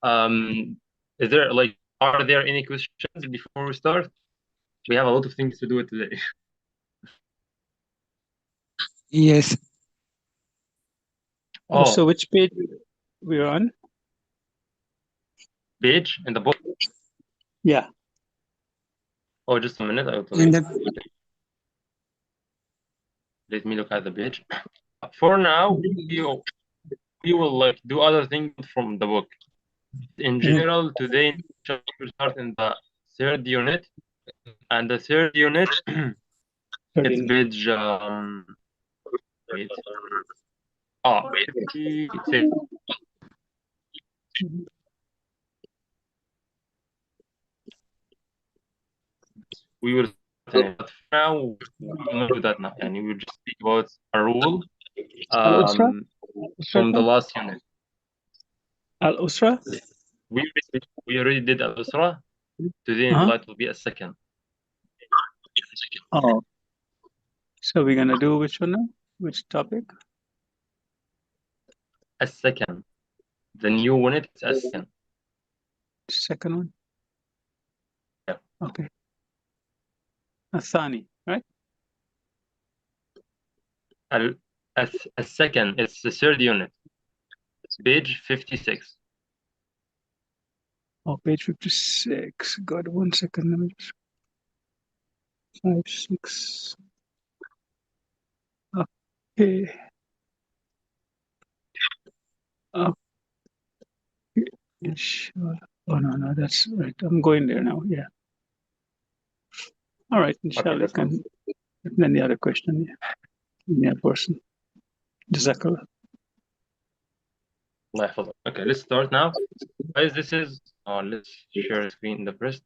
Is there like, are there any questions before we start? We have a lot of things to do today. Yes. Oh, So which page we're on? page in the book. Yeah. Oh, just a minute. I will tell In you. the Let me look at the page. For now, we will like do other things from the book. In general, today we start in the third unit, and the third unit it's page wait 56. We will start in it. But for now we will not do that now. And we will just speak about a rule Al-Usra? from the last unit. Al-Usra? We already did al-usra. Today in light will be a second. Oh. So we're gonna do which one now? Which topic? A second. The new unit is a second. Second one? Yeah. Okay. Athani, right? A second. It's the third unit. Page 56. Oh, page 56. God, 1 second. Let me just... 5, 6. Okay. Okay. Inshallah. Oh, no, that's right. I'm going there now. Yeah. All right. Inshallah. Okay, Then the other question. Yeah. Person. Jazakallah. Okay, let's start now. Guys, this is let's share the screen in the first.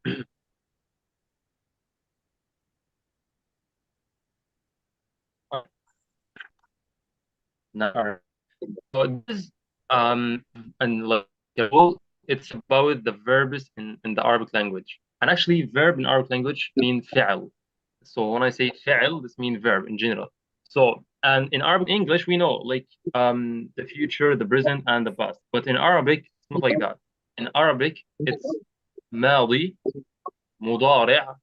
Now, so this and like well, it's about the verbs in the Arabic language. And actually, verb in Arabic language mean fi'l. So when I say fi'l, this means verb in general. So and in Arabic English, we know like the future, the present, and the past. But in Arabic, it's not like that. In Arabic, it's ماضي, مضارع,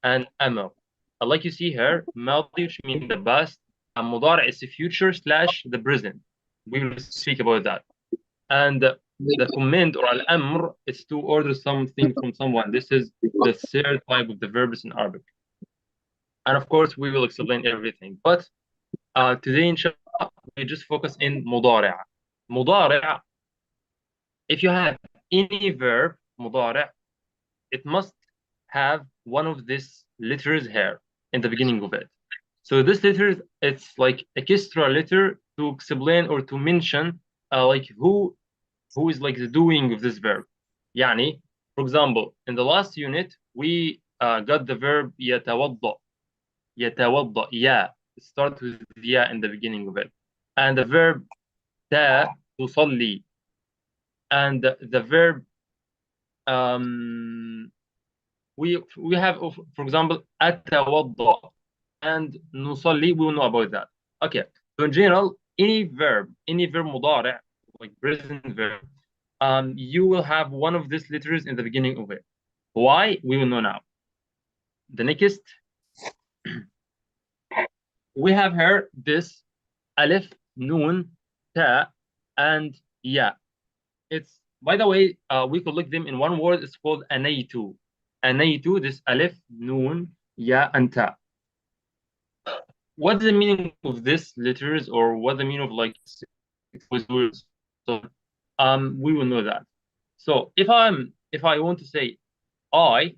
and أمر. Like you see here, ماضي, which means the past, and مضارع is the future / the present. We will speak about that. And the command or al-amr is to order something from someone. This is the third type of the verbs in Arabic. And of course, we will explain everything. But today, inshallah, we just focus in مضارع. مضارع, if you have any verb, مضارع, it must have one of these letters here in the beginning of it. So this letter, it's like an extra letter to explain or to mention like who is like the doing of this verb. يعني, for example, in the last unit, we got the verb يتوضأ. يتوضأ, yeah. It starts with yeah in the beginning of it. And the verb تا, تصلي. And the verb we have, for example, أتوضأ and نصلي. We will know about that. Okay. So in general, any verb مضارع, like present verb, you will have one of these letters in the beginning of it. Why? We will know now. The next, we have here this alif, noon, ta, and ya. It's, by the way, we collect them in one word. It's called anaytu. Anaytu, this alif, noon, ya, and ta. What's the meaning of these letters, or what the meaning of like words? So we will know that. So if I want to say I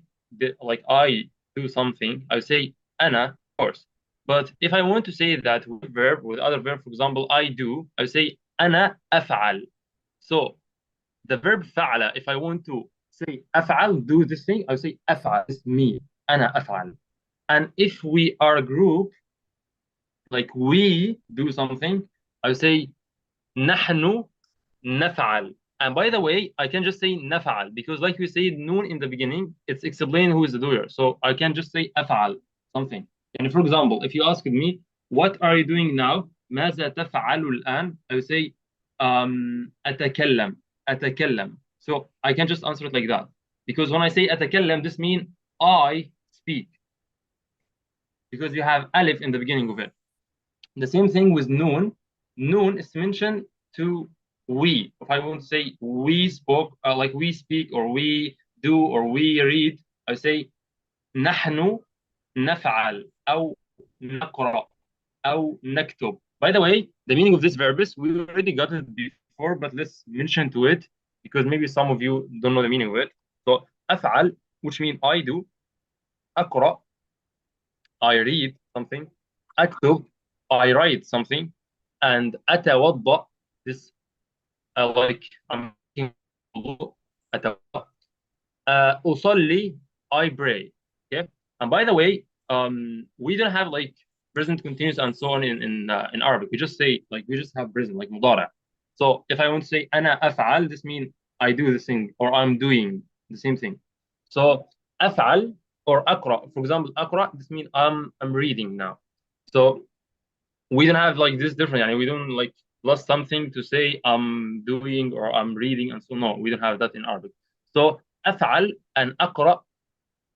do something, I say ana, of course. But if I want to say that with verb, with other verb, for example, I do, I say ana af'al. So the verb fa'ala, if I want to say af'al, do this thing, I say af'al, it's me, ana af'al. And if we are a group, like we do something, I say نحن نفعل. And by the way, I can just say نفعل because like we said noon in the beginning, it's explain who is the doer. So I can just say أفعل something. And for example, if you asked me, what are you doing now? ماذا تفعل الآن? I would say أتكلم. So I can just answer it like that. Because when I say أتكلم, this means I speak. Because you have alif in the beginning of it. The same thing with noon. Noon is mentioned to we. If I want to say we spoke, like we speak or we do or we read, I say نحن نفعل أو نقرأ أو نكتب. By the way, the meaning of this verb is we already got it before, but let's mention to it because maybe some of you don't know the meaning of it. So أفعل, which means I do. أقرأ, I read something. أكتب, I write something. And أتوضأ, this like I'm making wudu. أتوضأ. أصلي, I pray. Okay. And by the way, we don't have like present continuous and so on in Arabic. We just say like we just have present like مضارع. So if I want to say أنا أفعل, this means I do this thing or I'm doing the same thing. So أفعل or أقرأ, for example, أقرأ, this means I'm reading now. So we don't have like this different. يعني we don't like plus something to say I'm doing or I'm reading and so. No, we don't have that in Arabic. So أفعل and أقرأ,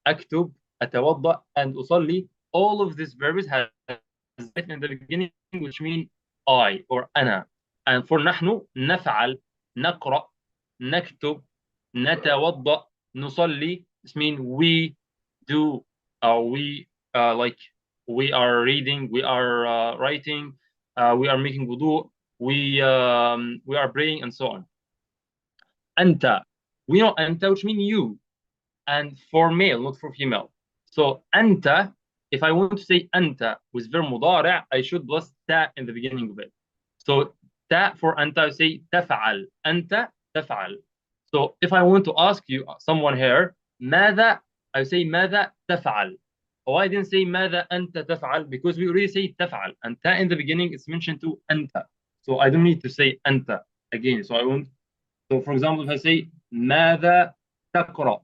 أكتب, أتوضأ, and أصلي. All of these verbs have in the beginning, which mean I or أنا. And for نحن, نفعل, نقرأ, نكتب, نتوضأ, نصلي. This means we do, we like we are reading, we are writing, we are making wudu, we are praying, and so on. أنت, we know أنت, which means you, and for male, not for female. So أنت, if I want to say أنت with verb مضارع, I should plus تا in the beginning of it. So تا for أنت, I say تفعل. أنت تفعل. So if I want to ask you, someone here, ماذا, I say ماذا تفعل. Why I didn't say ماذا أنت تفعل? Because we already say تفعل, and تا in the beginning is mentioned to أنت. So I don't need to say أنت again. So I want. So for example, if I say ماذا تقرأ,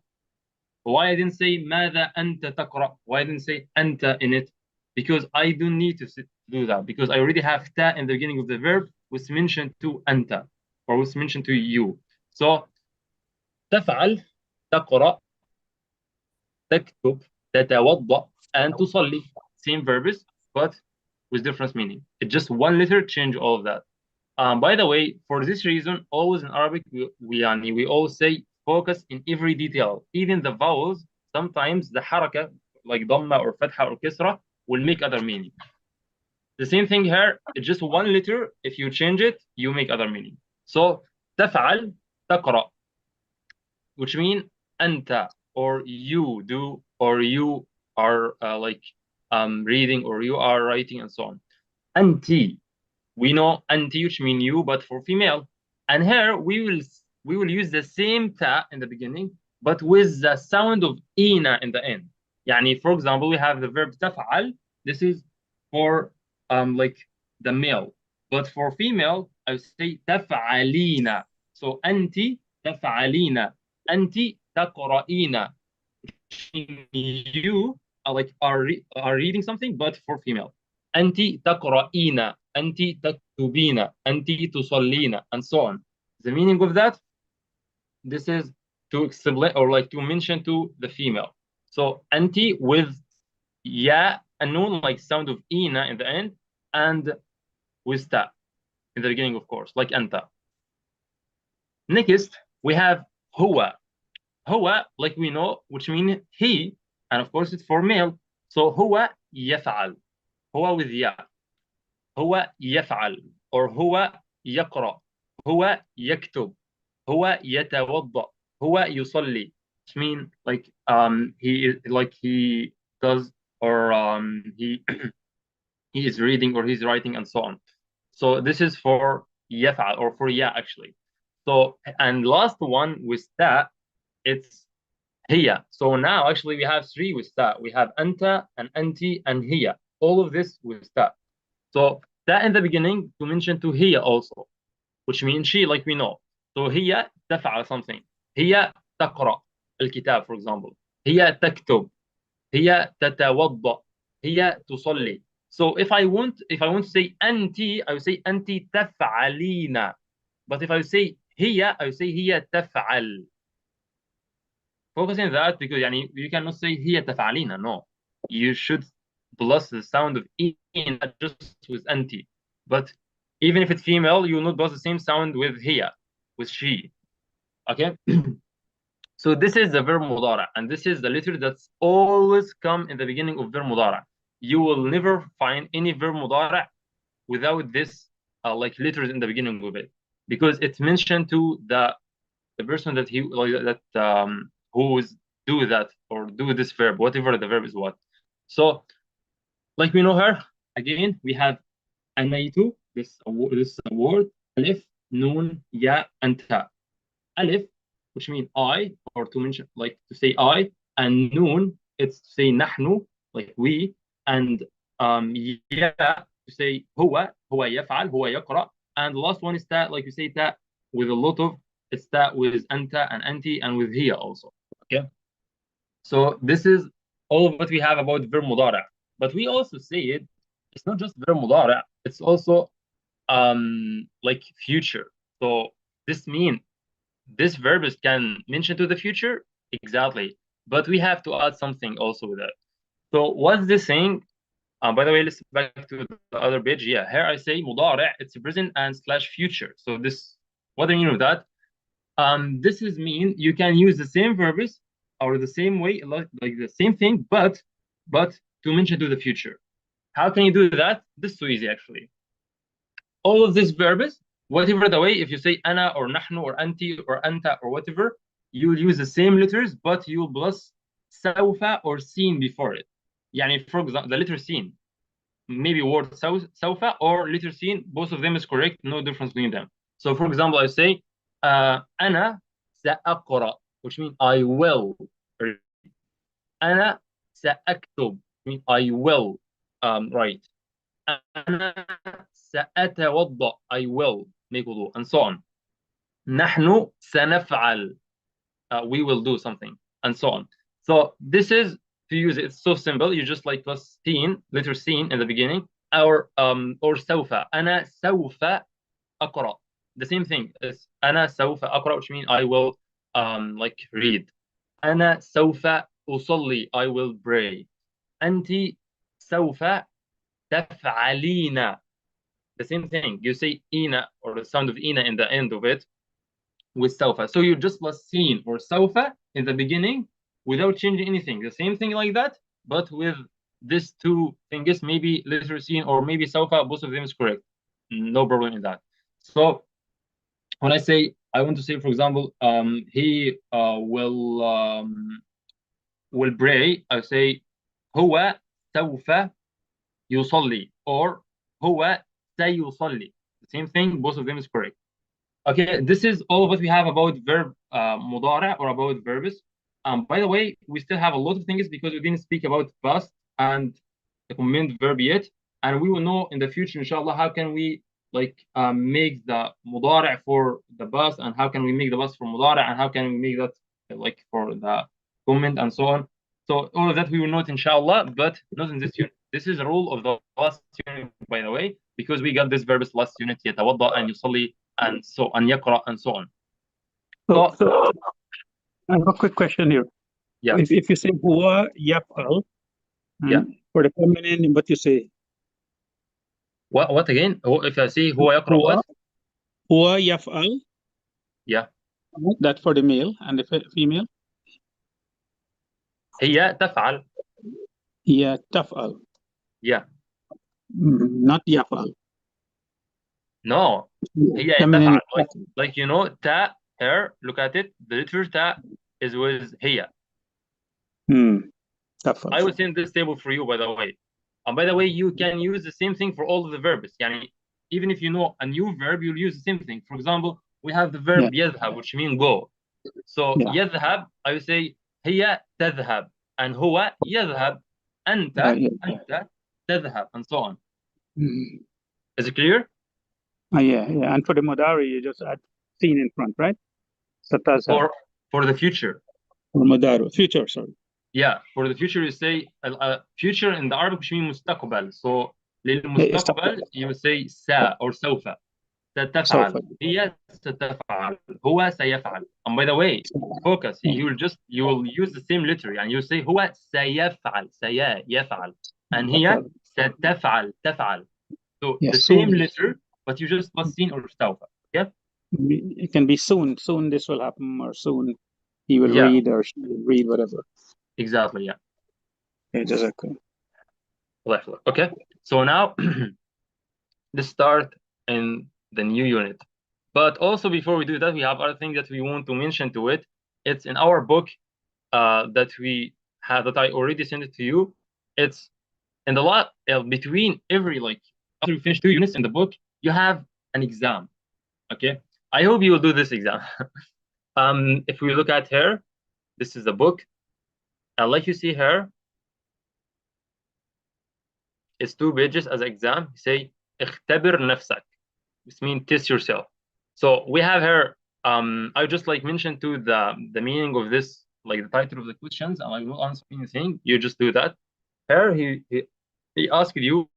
why I didn't say ماذا أنت تقرأ? Why I didn't say أنت in it? Because I don't need to do that, because I already have تا in the beginning of the verb, which mentioned to أنت, or which mentioned to you. So تفعل, تقرأ, تكتب, تتوضأ, and تصلي. Same verbs, but with different meaning. It's just one letter, change all of that. By the way, for this reason, always in Arabic, we always say focus in every detail, even the vowels. Sometimes the haraka, like dhamma or fatha or kisra, will make other meaning. The same thing here, it's just one letter. If you change it, you make other meaning. So تفعل, تقرأ, which means أنت, or you do, or you are like reading, or you are writing, and so on. أنتِ, we know أنتِ, which means you, but for female. And here we will use the same ta in the beginning, but with the sound of ina in the end. يعني for example, we have the verb تفعل. This is for like the male, but for female, I say تفعلين. So أنتِ تفعلين, أنتِ تقرأين. You are like are reading something, but for female. أنتِ تقرأين, أنتِ تكتبين, أنتِ تصلين, and so on. The meaning of that, this is to explain or like to mention to the female. So أنتِ with ya and noon, like sound of ina in the end, and with ta in the beginning, of course, like أنت. Next, we have هو. هو, like we know, which means he, and of course it's for male. So هو يفعل. هو with ya. هو يفعل, or هو يقرأ, هو يكتب, هو يتوضأ, هو يصلي. Which mean like he is like he does, or he he is reading, or he's writing, and so on. So this is for يفعل, or for ya actually. So, and last one with ta, it's هي. So now actually we have three with ta. We have أنت and أنتِ and هي. All of this with ta. So that in the beginning to mention to هي also, which means she, like we know. So هي تفعل something. هي تقرأ الكتاب, for example. هي تكتب. هي تتوضأ. هي تصلي. So if I want to say أنتِ, I would say أنتِ تفعلين. But if I say هي, I would say هي تفعل. Focus on that because يعني you cannot say هي تفعلين. No, you should plus the sound of e, not just with anti. But even if it's female, you will not plus the same sound with هي, with she. Okay. So this is the verb مضارع, and this is the letter that's always come in the beginning of verb مضارع. You will never find any verb مضارع without this like letters in the beginning of it, because it's mentioned to the person that he like that who is do that or do this verb, whatever the verb is what. So like we know her again, we have أنيت, this word, ألف, نون, يا, and تا. Alif, which means I, or to mention, like to say I, and Noon, it's to say نحن, like we, and يا, to say هو يفعل, هو يقرأ, and the last one is that, like you say that with a lot of, it's that with أنت and أنتي and with هي also. Okay, so this is all of what we have about verb مضارع. But we also say it, it's not just verb مضارع, it's also like future. So this means this verb is can mention to the future exactly, but we have to add something also with that. So what's this saying? By the way, let's back to the other page. Yeah, here I say مضارع, it's present and slash future. So this, what do you mean with that? This is mean you can use the same verbs or the same way, like the same thing, but to mention to the future. How can you do that? This is so easy actually. All of these verbs, whatever the way, if you say أنا or نحن or أنتي or أنت or whatever, you will use the same letters, but you will plus سوف or سين before it. يعني for example, the letter سين, maybe word سوف or letter سين, both of them is correct, no difference between them. So for example, I say أنا سأقرأ, which means I will. أنا سأكتب, means I will write. أنا سأتوضأ, I will make wudu, and so on. نحن سنفعل, we will do something, and so on. So this is to use it. It's so simple. You just like plus seen, letter seen in the beginning, or سوف. أنا سوف أقرأ. The same thing is أنا سوف أقرأ, which means I will like read. أنا سوف أصلي, I will pray. أنت سوف تفعلين. The same thing. You say ina or the sound of ina in the end of it with saufa. So you just plus seen or saufa in the beginning without changing anything. The same thing like that, but with these two things, maybe letter seen or maybe saufa, both of them is correct. No problem in that. So when I say, I want to say, for example, he will pray, I say هو سوف يصلي or هو سيصلي. The same thing, both of them is correct. Okay, this is all what we have about verb مضارع or about verbs. By the way, we still have a lot of things because we didn't speak about past and the command verb yet, and we will know in the future, inshallah, how can we like make the مضارع for the past, and how can we make the past for مضارع, and how can we make that like for the command and so on. So all of that we will note, inshallah, but not in this unit. This is a rule of the last unit, by the way, because we got this verbs last unit, يتوضأ and يصلي and so and يقرأ and so on. So I have a quick question here. Yeah. If you say هو يفعل, Yeah. for the feminine, what you say? What again? If I say هو يقرأ what? هو يفعل. Yeah. That for the male, and the female? هي تفعل. هي تفعل. Yeah. Not يفعل. No. هي تفعل. Like you know, ta, her, look at it. The letter ta is with هي. تفعل. I will send this table for you, by the way. And by the way, you can use the same thing for all of the verbs. يعني, even if you know a new verb, you'll use the same thing. For example, we have the verb يذهب, which means go. So يذهب, I will say هي تذهب, and هو يذهب, أنت تذهب, and so on. Is it clear? Yeah. And for the Madari, you just add seen in front, right? So for the future. For Madari, future, sorry. Yeah, for the future you say future in the Arabic which means مستقبل. So للمستقبل you would say سا or سوف. سوف. ستفعل. هي ستفعل. هو سيفعل. And by the way, focus. You will use the same letter. يعني you say هو سيفعل. سيفعل. And هي يفعل. ستفعل. تفعل. So Yeah, the same soon. letter, but you just plus seen or سوف. Okay? It can be soon. Soon this will happen, or soon he will Yeah, read or she will read, whatever. exactly. Yeah. Yeah, جزاك. Okay. So now let's start in the new unit. But also before we do that, we have other things that we want to mention to it. It's in our book that we have that I already sent it to you. It's in the lot between every like after you finish 2 units in the book, you have an exam. Okay. I hope you will do this exam. If we look at here, this is the book. Like you see here, it's 2 pages as exam. You say اختبر نفسك. This means test yourself. So we have here. I just like mentioned to the meaning of this, like the title of the questions, and I will answer anything. You just do that. Here he asked you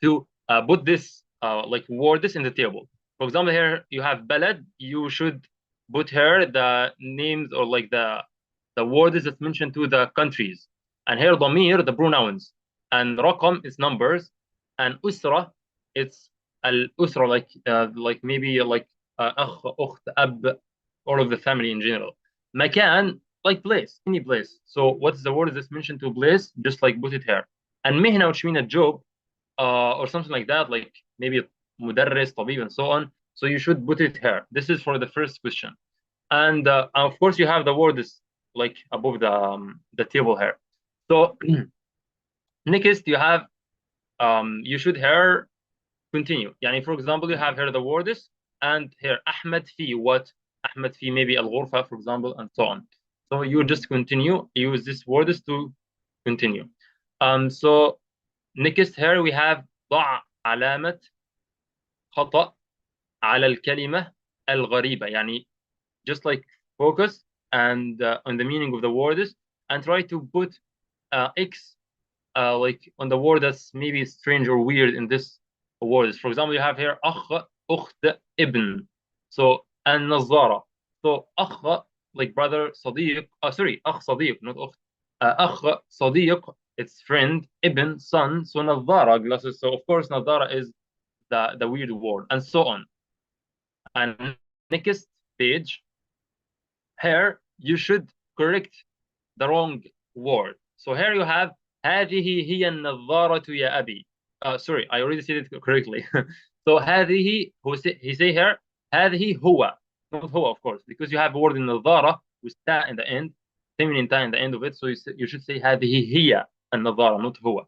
to put this like words in the table. For example, here you have balad. You should put here the names or like the words that's mentioned to the countries. And here ضمير, the pronouns. And رقم is numbers. And أسرة, it's الأسرة, like maybe like أخ أخت أب, all of the family in general. مكان, like place, any place. So what's the word that's mentioned to place? Just like put it here. And مهنة, which means a job, or something like that, like maybe مدرس, طبيب, and so on. So you should put it here. This is for the first question. And of course, you have the words like above the table here. So next, you have you should here continue. يعني for example, you have here the words, and here أحمد في what? أحمد في maybe الغرفة, for example, and so on. So you just continue, use these words to continue. So next here we have ضع علامة خطأ على الكلمة الغريبة. يعني just like focus and on the meaning of the words and try to put X like on the word that's maybe strange or weird in this words. For example, you have here أخ أخت ابن. So النظارة. So أخ like brother, صديق. Sorry, أخ صديق, not أخت. أخ صديق, it's friend. ابن, son. So نظارة, glasses. So of course نظارة is the weird word, and so on. And next page, here you should correct the wrong word. So here you have هذه هي النظارة يا أبي. Sorry, I already said it correctly. So هذه, he say here هذه هو, not هو, of course, because you have a word in النظارة with ta in the end, feminine ta in the end of it. So you should say هذه هي النظارة, not هو.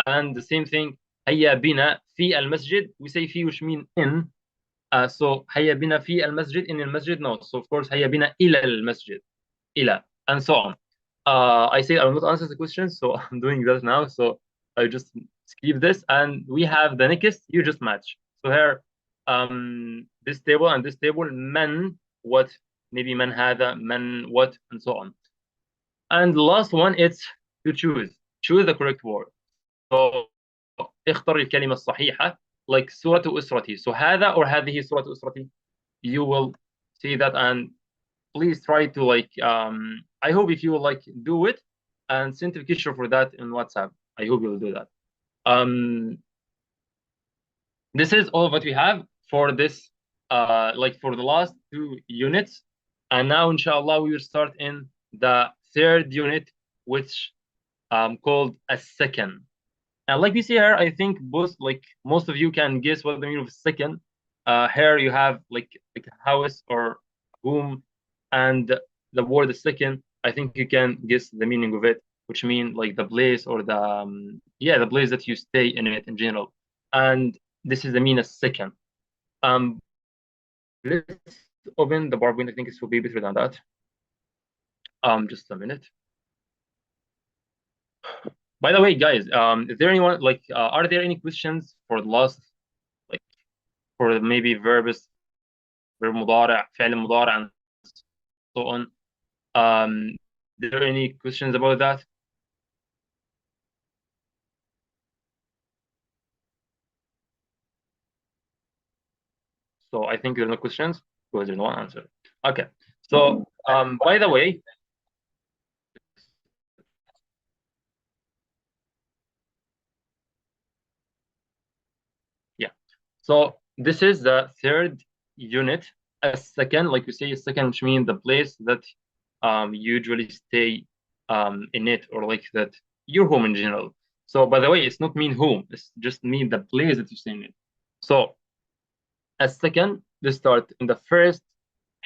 And the same thing, هيا بنا في المسجد. We say في, which mean in. So هيا بنا في المسجد, in المسجد, no. So of course هيا بنا إلى المسجد, إلى, and so on. I say I will not answer the questions, so I'm doing that now. So I just skip this, and we have the next. You just match. So here, this table and this table, من what, maybe من هذا, من what, and so on. And the last one, it's to choose the correct word. So اختر الكلمة الصحيحة, like سورة أسرتي. So هذا or هذه سورة أسرتي. You will see that, and please try to like I hope if you will like do it and send a picture for that in WhatsApp. I hope you'll do that. This is all that we have for this like for the last 2 units, and now inshallah we will start in the third unit, which called a second. And like we see here, I think both like most of you can guess what the meaning of second. Here you have like house or home, and the word second, I think you can guess the meaning of it, which mean like the place or the yeah, the place that you stay in it in general. And this is the mean of second. Let's open the PowerPoint. I think it will be better than that. Just a minute. By the way, guys, is there anyone like are there any questions for the last, like for maybe verbs, verb مضارع, فعل مضارع, and so on? Is there any questions about that? So I think there are no questions because there's no answer. Okay. So by the way, yeah. So this is the third unit. A second, like we say, a second, which means the place that usually stay in it, or like that your home in general. So by the way, it's not mean home, it's just mean the place that you stay in it. So a second, let's start in the first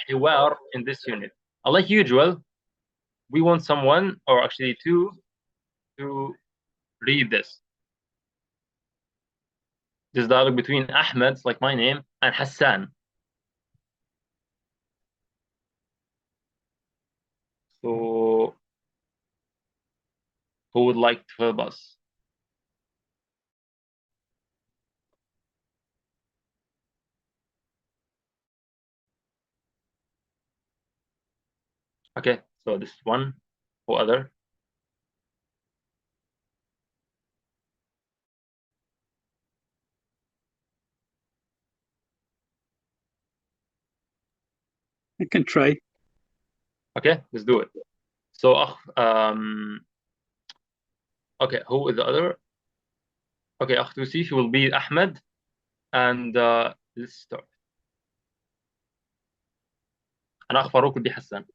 حوار in this unit. Like usual, we want someone, or actually two, to read this. This dialogue between Ahmed, like my name, and Hassan. So who would like to help us? Okay, so this one or other. I can try. Okay, let's do it. So okay, who is the other? Okay, Akhtusi will be Ahmed, and let's start. أنا أخ فاروق ودي حسان.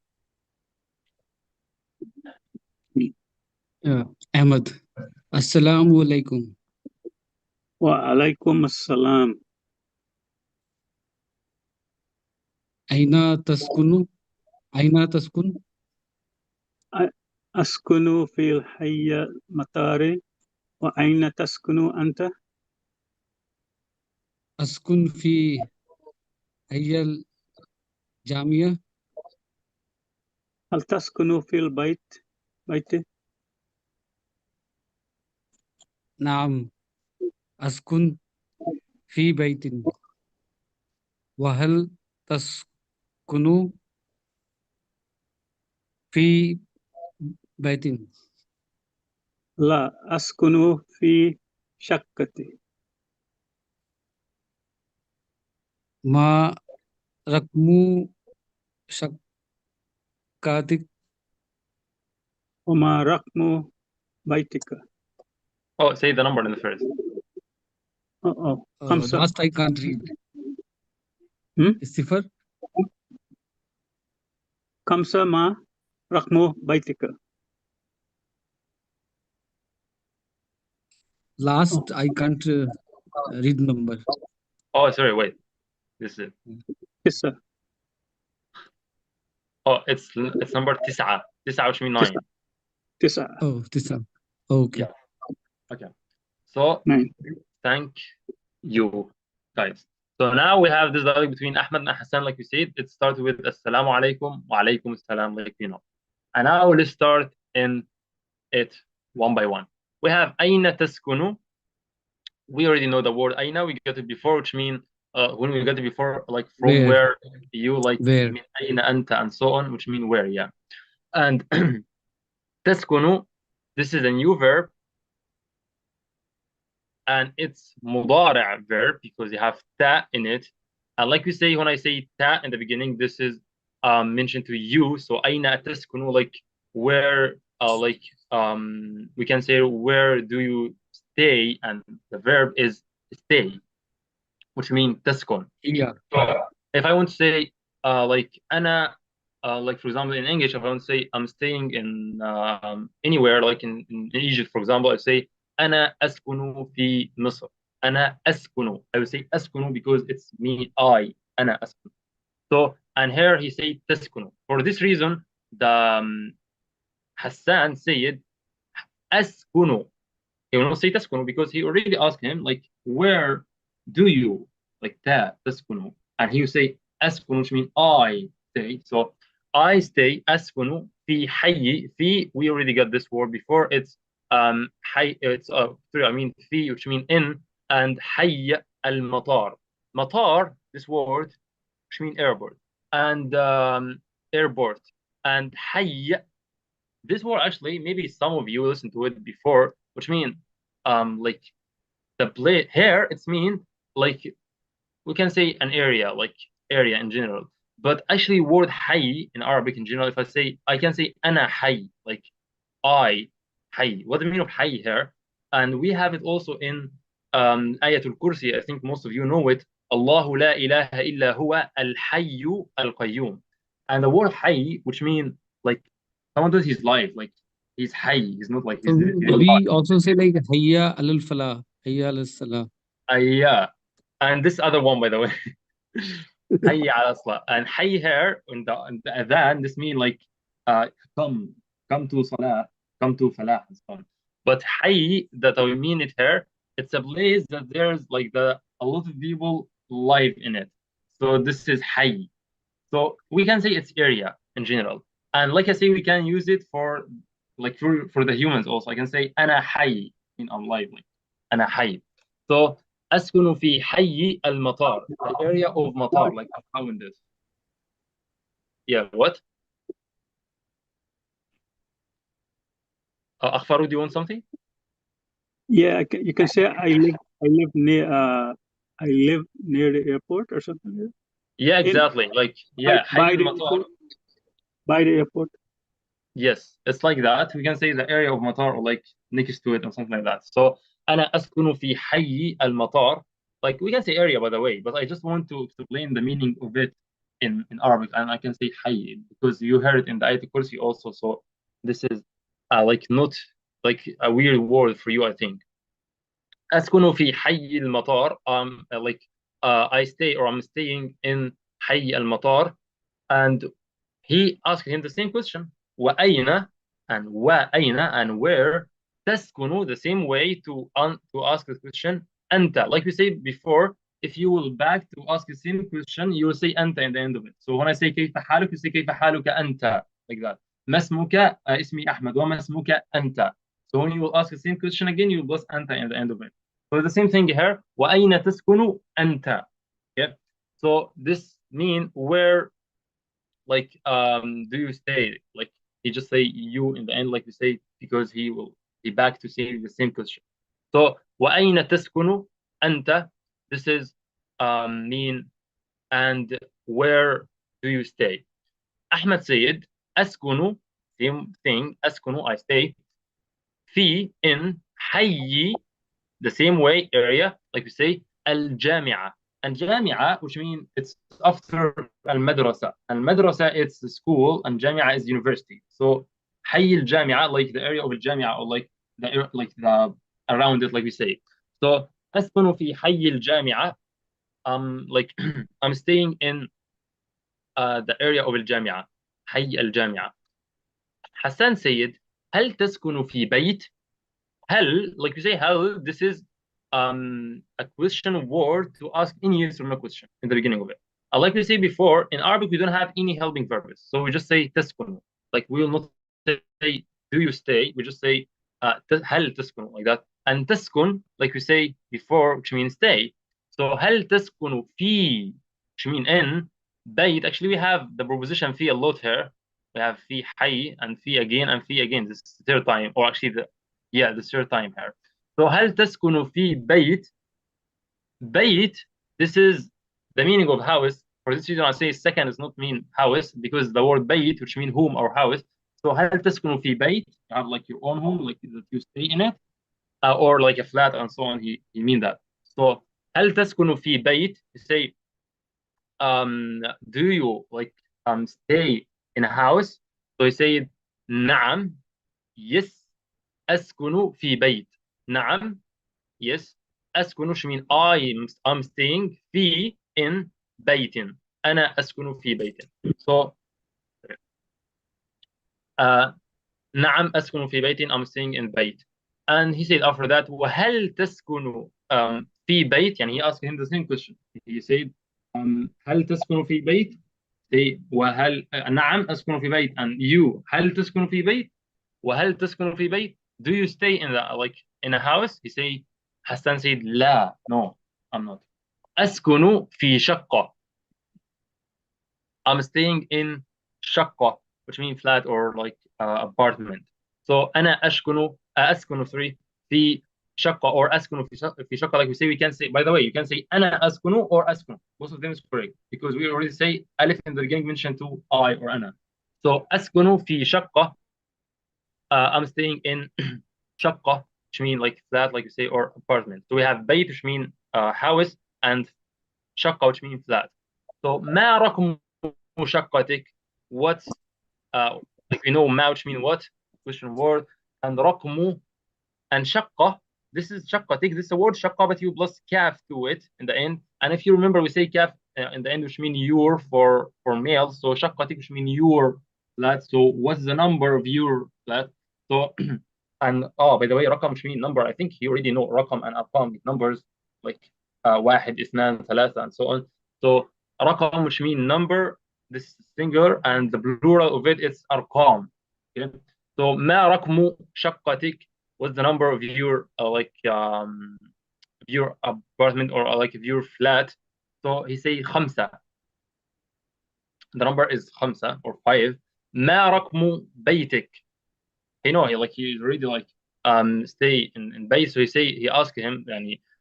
Ahmed. Assalamu alaikum. Wa alaikum assalam. Aina taskunu? Aina taskun? أسكن في الحي المطار وأين تسكن أنت؟ Askun fi hayal jamia? هل تسكن في بيت؟ Naam. Askun fi baitin. Wahal taskunu fi baitin. لا أسكن في شقتي. Ma rakmu shakatik. وما رقم بيتك؟ Oh, say the number in the first. خمسة. Last I can't read. Sifar? خمسة ما رقم بيتك؟ Last I can't read number. Oh, sorry, wait. This is it. تسعة. Oh, it's number 9. 9 which means 9. تسعة. Oh, tisa. Okay. Yeah. Okay. So 9. thank you, guys. So now we have this dialogue between Ahmed and Hassan, like we said. It starts with Assalamu alaikum wa alaikum assalam, like you know. And now let's start in it one by one. We have Aina taskunu. We already know the word Aina. We got it before, which means when we got it before, like from where you, like where Aina anta, and so on, which mean where, yeah. And taskunu, this is a new verb, and it's mudari' verb because you have ta in it. And like we say, when I say ta in the beginning, this is mentioned to you. So aina taskunu, like where, we can say where do you stay, and the verb is stay, which means taskun. Yeah. So if I want to say like ana, like for example in English, if I want to say I'm staying in anywhere, like in Egypt, for example, I say أنا أسكن في مصر. أنا أسكن. I will say أسكن because it's me, I. أنا أسكن. So, and here he say تسكن. For this reason, the Hassan said أسكن. He will not say تسكن because he already asked him, like, where do you, like that, تسكن. And he will say أسكن, which means I stay. So, I stay أسكن في حي. في, we already got this word before. It's حي, it's sorry, I mean في, which means in, and حي المطار. مطار, this word, which means airport, and airport, and حي, this word actually maybe some of you listened to it before, which means like the play here, it's mean like we can say an area, like area in general. But actually, word حي in Arabic in general, if I can say أنا حي, like I حي. What the meaning of حي here? And we have it also in Ayatul Kursi. I think most of you know it. الله لا إله إلا هو الحي القيوم. And the word حي, which means like someone does his life, like he's حي. He's not like So he's alive. we also say like hayya alal falah, hayya alal salah. Yeah. And this other one, by the way. حي على الصلاة. And حي here in the adhan, this means like uh, come, come to salah, come to falah and so on. But حي that I mean it here, it's a place that there's like a lot of people live in it. So this is حي. So we can say it's area in general. And like I say, we can use it for like for the humans also. I can say أنا حي, mean I'm live, like أنا حي. So أسكن في حي المطار, the area of مطار, like I found this. Yeah, what? Akhfaru, do you want something? Yeah, you can say I live near the airport or something like that. Yeah, exactly. Like, yeah, By حي the المطار. airport. By the airport. Yes, it's like that. We can say the area of Matar or like next to it or something like that. So أنا أسكن في حي المطار. Like we can say area by the way, but I just want to explain the meaning of it in Arabic, and I can say حي because you heard it in the Ayat Kursi also. So this is like not like a weird word for you, I think. أسكن في حي المطار. Like I stay or I'm staying in حي المطار, and he asked him the same question. وأين and where تسكن, the same way to ask the question أنت. Like we said before, if you will back to ask the same question, you will say أنت in the end of it. So when I say كيف حالك, you say كيف حالك أنت, like that. ما اسمك? اسمي أحمد. وما اسمك أنت. So when you will ask the same question again, you will plus أنت in the end of it. So the same thing here. وأين تسكن أنت? Yeah. So this mean where, like do you stay, like he just say you in the end, like we say, because he will be back to say the same question. So وأين تسكن أنت, this is mean and where do you stay. Ahmed said أسكن, same thing, أسكن I stay, في in حي, the same way area, like we say الجامعة. And جامعة, which means it's after المدرسة. المدرسة it's the school, and جامعة is university. So حي الجامعة, like the area of الجامعة, or like the around it, like we say. So أسكن في حي الجامعة. Like I'm staying in the area of الجامعة, حي الجامعة. حسان said هل تسكن في بيت. Hell, like we say, hell, this is a question word to ask any yes or no question in the beginning of it. Like we say before, in Arabic, we don't have any helping verbs. So we just say تسكن. Like we will not say, do you stay? We just say, هل تسكن, like that. And تسكن, like we say before, which means stay. So هل تسكن في, which means in, بيت. Actually, we have the preposition في a lot here. We have في حي and في again and في again. This is the third time, or actually the third time here. So هل تسكن في بيت. بيت, this is the meaning of house. For this reason, I say second is not mean house, because the word بيت, which mean home or house. So هل تسكن في بيت, you have like your own home, like that you stay in it, or like a flat and so on. He mean that. So هل تسكن في بيت, you say do you like stay in a house. So he said نعم, yes, أسكن في بيت. نعم, yes, أسكن, which mean I'm staying في in بيت. أنا أسكن في بيت. So نعم أسكن في بيت, I'm staying in بيت. And he said after that وهل تسكن في بيت, يعني he asked him the same question. He said هل تسكن في بيت. Say وهل نعم أسكن في بيت, and you هل تسكن في بيت. وهل تسكن في بيت, do you stay in in a house. He say Hassan said لا, no, I'm not. أسكن في شقة, I'm staying in شقة, which means flat or like apartment. So أنا أسكن في شقة or أسكن في شقة, like we say, we can say, by the way, you can say أنا أسكن or أسكن. Both of them is correct because we already say ألف in the beginning mentioned to I or أنا. So أسكن في شقة, I'm staying in شقة, which mean like flat, like you say, or apartment. So we have بيت, which mean house, and شقة, which means flat. So ما رقم شقتك? What, like we know ما, which mean what, question word, and رقم and شقة. This is شقتك. This is a word شقة, but you plus kaf to it in the end. And if you remember, we say kaf in the end, which mean your for males. So شقتك, which mean your flat. So what's the number of your flat? So and by the way, رقم, which mean number. I think you already know رقم and أرقام numbers, like واحد اثنان ثلاثة and so on. So رقم, which mean number, this is singular, and the plural of it is أرقام. Okay? So ما رقم شقتك? What's the number of your your apartment, or like if your flat? So he say خمسة. The number is خمسة or 5. ما رقم بيتك? He know, he really stay in base. So he asks him,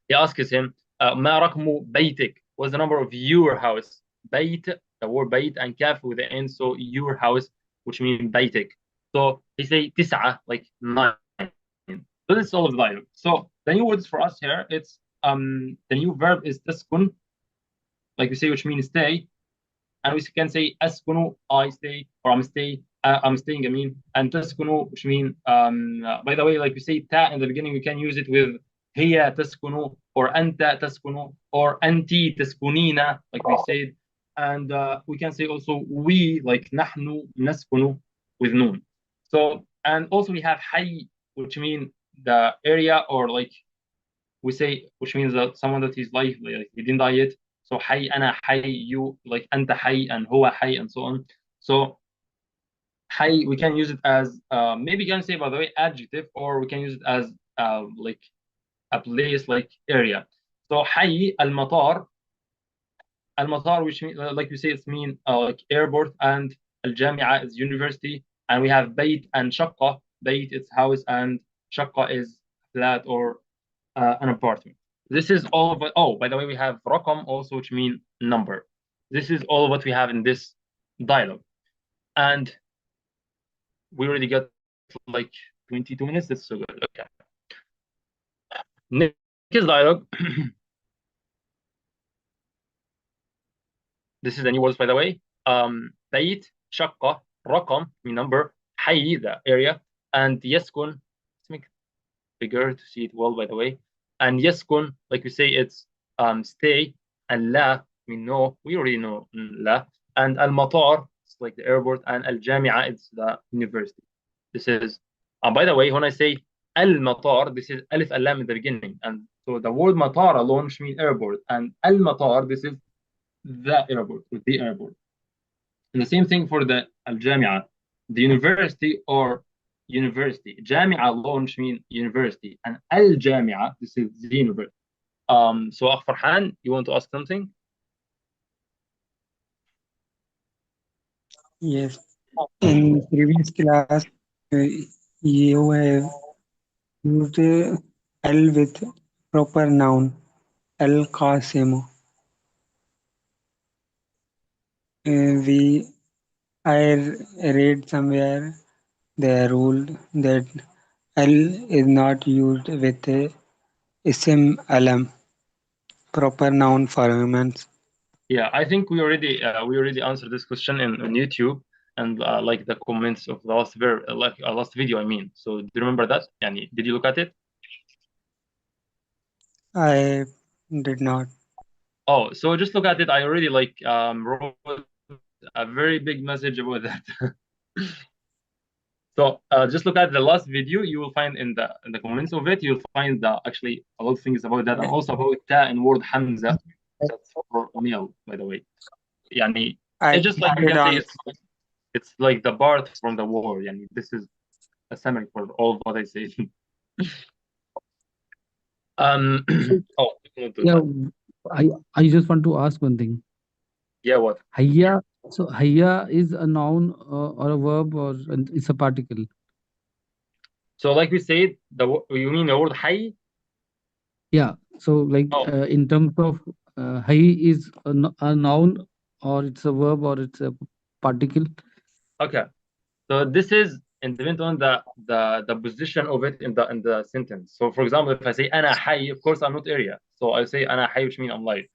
he asks him ما رقم بيتك? What's the number of your house? بيت, the word بيت and kaf with the end, so your house, which means بيتك. So he say تسعة, like 9. So this is all of the dialogue. So the new words for us here, it's the new verb is تسكن, like we say, which means stay, and we can say أسكن, I stay, or I'm staying, I mean, and تسكن, which mean by the way, like we say ta in the beginning, we can use it with هي تسكن, or أنت تسكن, or أنتِ تسكنين, like we said, and we can say also we, like نحن نسكن with noon. So, and also we have حي, which mean the area, or like we say, which means that someone that is life, like he didn't die yet. So حي, أنا حي, you, like أنت حي, and هو حي, and so on. So حي, we can use it as maybe you can say, by the way, adjective, or we can use it as like a place, like area. So حي المطار, المطار, which mean, like we say, it's mean like airport, and الجامعة is university, and we have بيت and شقة. بيت, it's house, and شقة is flat, or an apartment. This is all of it. Oh, by the way, we have رقم also, which mean number. This is all what we have in this dialogue, and we already got like 22 minutes. That's so good. Okay. Next dialogue. This is the new words, by the way. بيت, شقة, رقم, mean number, حي, the area, and يسكن. Let's make it bigger to see it well, by the way. And يسكن, like we say, it's stay, and لا, we know, we already know لا. And المطار, it's like the airport, and الجامعة, it's the university. This is, by the way, when I say المطار, this is ألف اللام in the beginning, and so the word مطار alone should mean airport, and المطار, this is the airport, with the airport. And the same thing for the الجامعة, the university, or university. جامعة alone should mean university, and الجامعة, this is the university. So Akh Farhan, you want to ask something? Yes. In previous class, you have used L with proper noun, Al Qasim. I read somewhere the rule that L is not used with Ism Alam, proper noun for humans. Yeah, I think we already answered this question in on YouTube, and like the comments of the last last video, I mean. So do you remember that? Yani, did you look at it? I did not. Oh, so just look at it. I already wrote a very big message about that. So just look at the last video. You will find in the comments of it, you'll find actually a lot of things about that, and also about ta in word Hamza. That's for male, by the way. Yani, it's just like you can say it's like the part from the word. Yani, this is a summary for all of what I say. Oh, Yeah, I just want to ask one thing. yeah, what? Hayya, so hayya is a noun or a verb, or it's a particle? So like we said, you mean the word hay? Yeah. So like Oh, in terms of hay is a noun or it's a verb or it's a particle. okay. So this is independent on the position of it in the sentence. So for example, if I say أنا حي, of course I'm not area. So I say أنا حي, which means I'm live.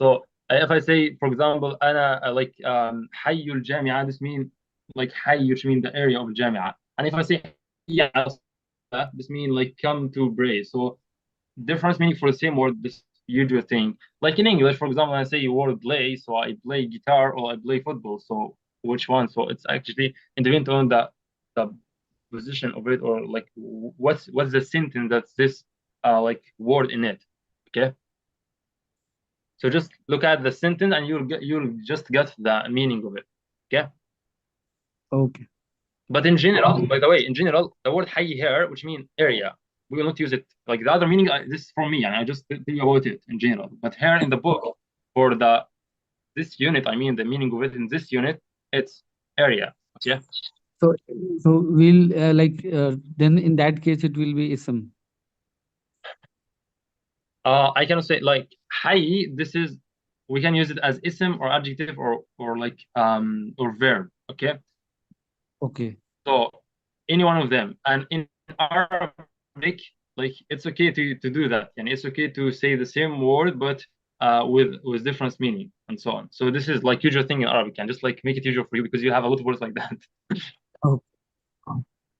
So if I say, for example, أنا like حي الجامعة, this means like حي, which means the area of الجامعة. And if I say حي على الصلاة, this means like come to pray. So difference meaning for the same word, this usual thing. Like in English, for example, when I say word play, so I play guitar or I play football. So which one? So it's actually independent on the position of it, or like what's the sentence that's this like word in it. Okay. So just look at the sentence and you'll just get the meaning of it. Okay. Okay. But in general, by the way, in general, the word حي here, which means area, we will not use it. Like the other meaning, this is from me, and I just think about it in general. But here in the book, for this unit, I mean the meaning of it in this unit, it's area. Okay. So we'll then in that case it will be ism. I cannot say like حي. This is, we can use it as ism or adjective or like or verb. Okay. Okay. So any one of them. And in Arabic, like it's okay to do that. And it's okay to say the same word, but with different meaning and so on. So this is like usual thing in Arabic, and just like make it usual for you because you have a lot of words like that. Oh.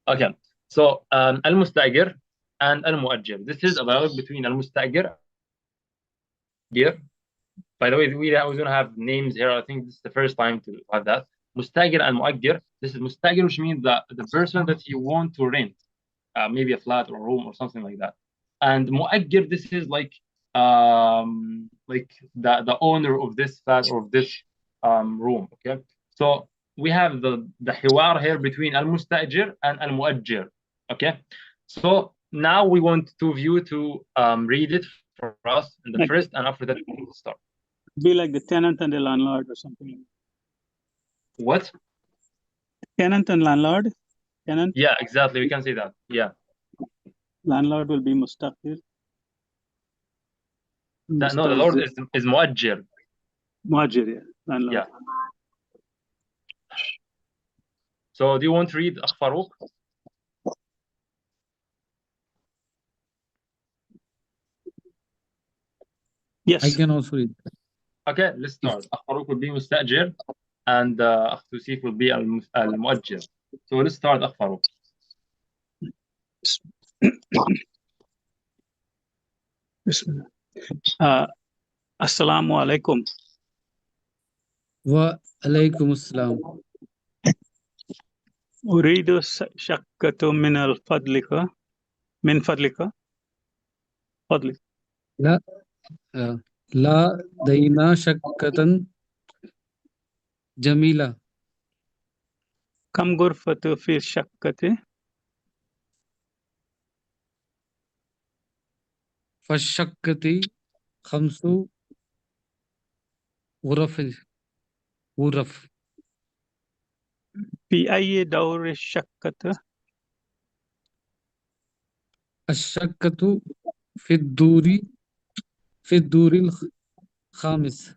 Okay. So al-mustajir and al-mu'ajjir. This is a dialogue between al-mustajir. By the way, we don't have names here. I think this is the first time to have that. Mustajir and mu'ajjir. This is mustajir, which means the person that you want to rent, maybe a flat or a room or something like that. And mu'ajjir, this is like the owner of this flat or of this room. Okay. So we have the hiwar here between al-mustajir and al-mu'ajjir. Okay. So now we want two of you to read it for us in the Like, first, and after that we'll start. be like the tenant and the landlord or something. What? Tenant and landlord. Tenant, Yeah, exactly. We can say that. Yeah. landlord will be mustaqil. No, the Lord is muajjir. Muajir, yeah. Landlord. Yeah. So do you want to read Farouk? Yes. I can also read. Okay, let's start. Farouk will be mustajir and Tusif will be al-muajjir. So let's start Farouk. Assalamu alaikum. Wa alaikum assalam. أريد شقة من الفضلك من فضلك فضلك La la daina shakkatan jamila. كم غرفة في الشقة؟ Fashakkati khamsu ghuraf. في أي دور الشقة؟ الشقة في الدور الخامس.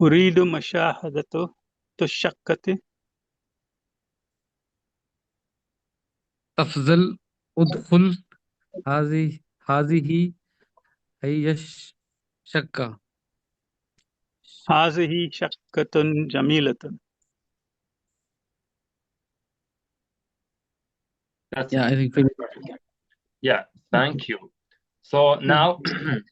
أريد مشاهدة الشقة. أفضل ادخل هذه هي الشقة. هذه شقة جميلة. That's Yeah, it. I think Yeah, thank you. So now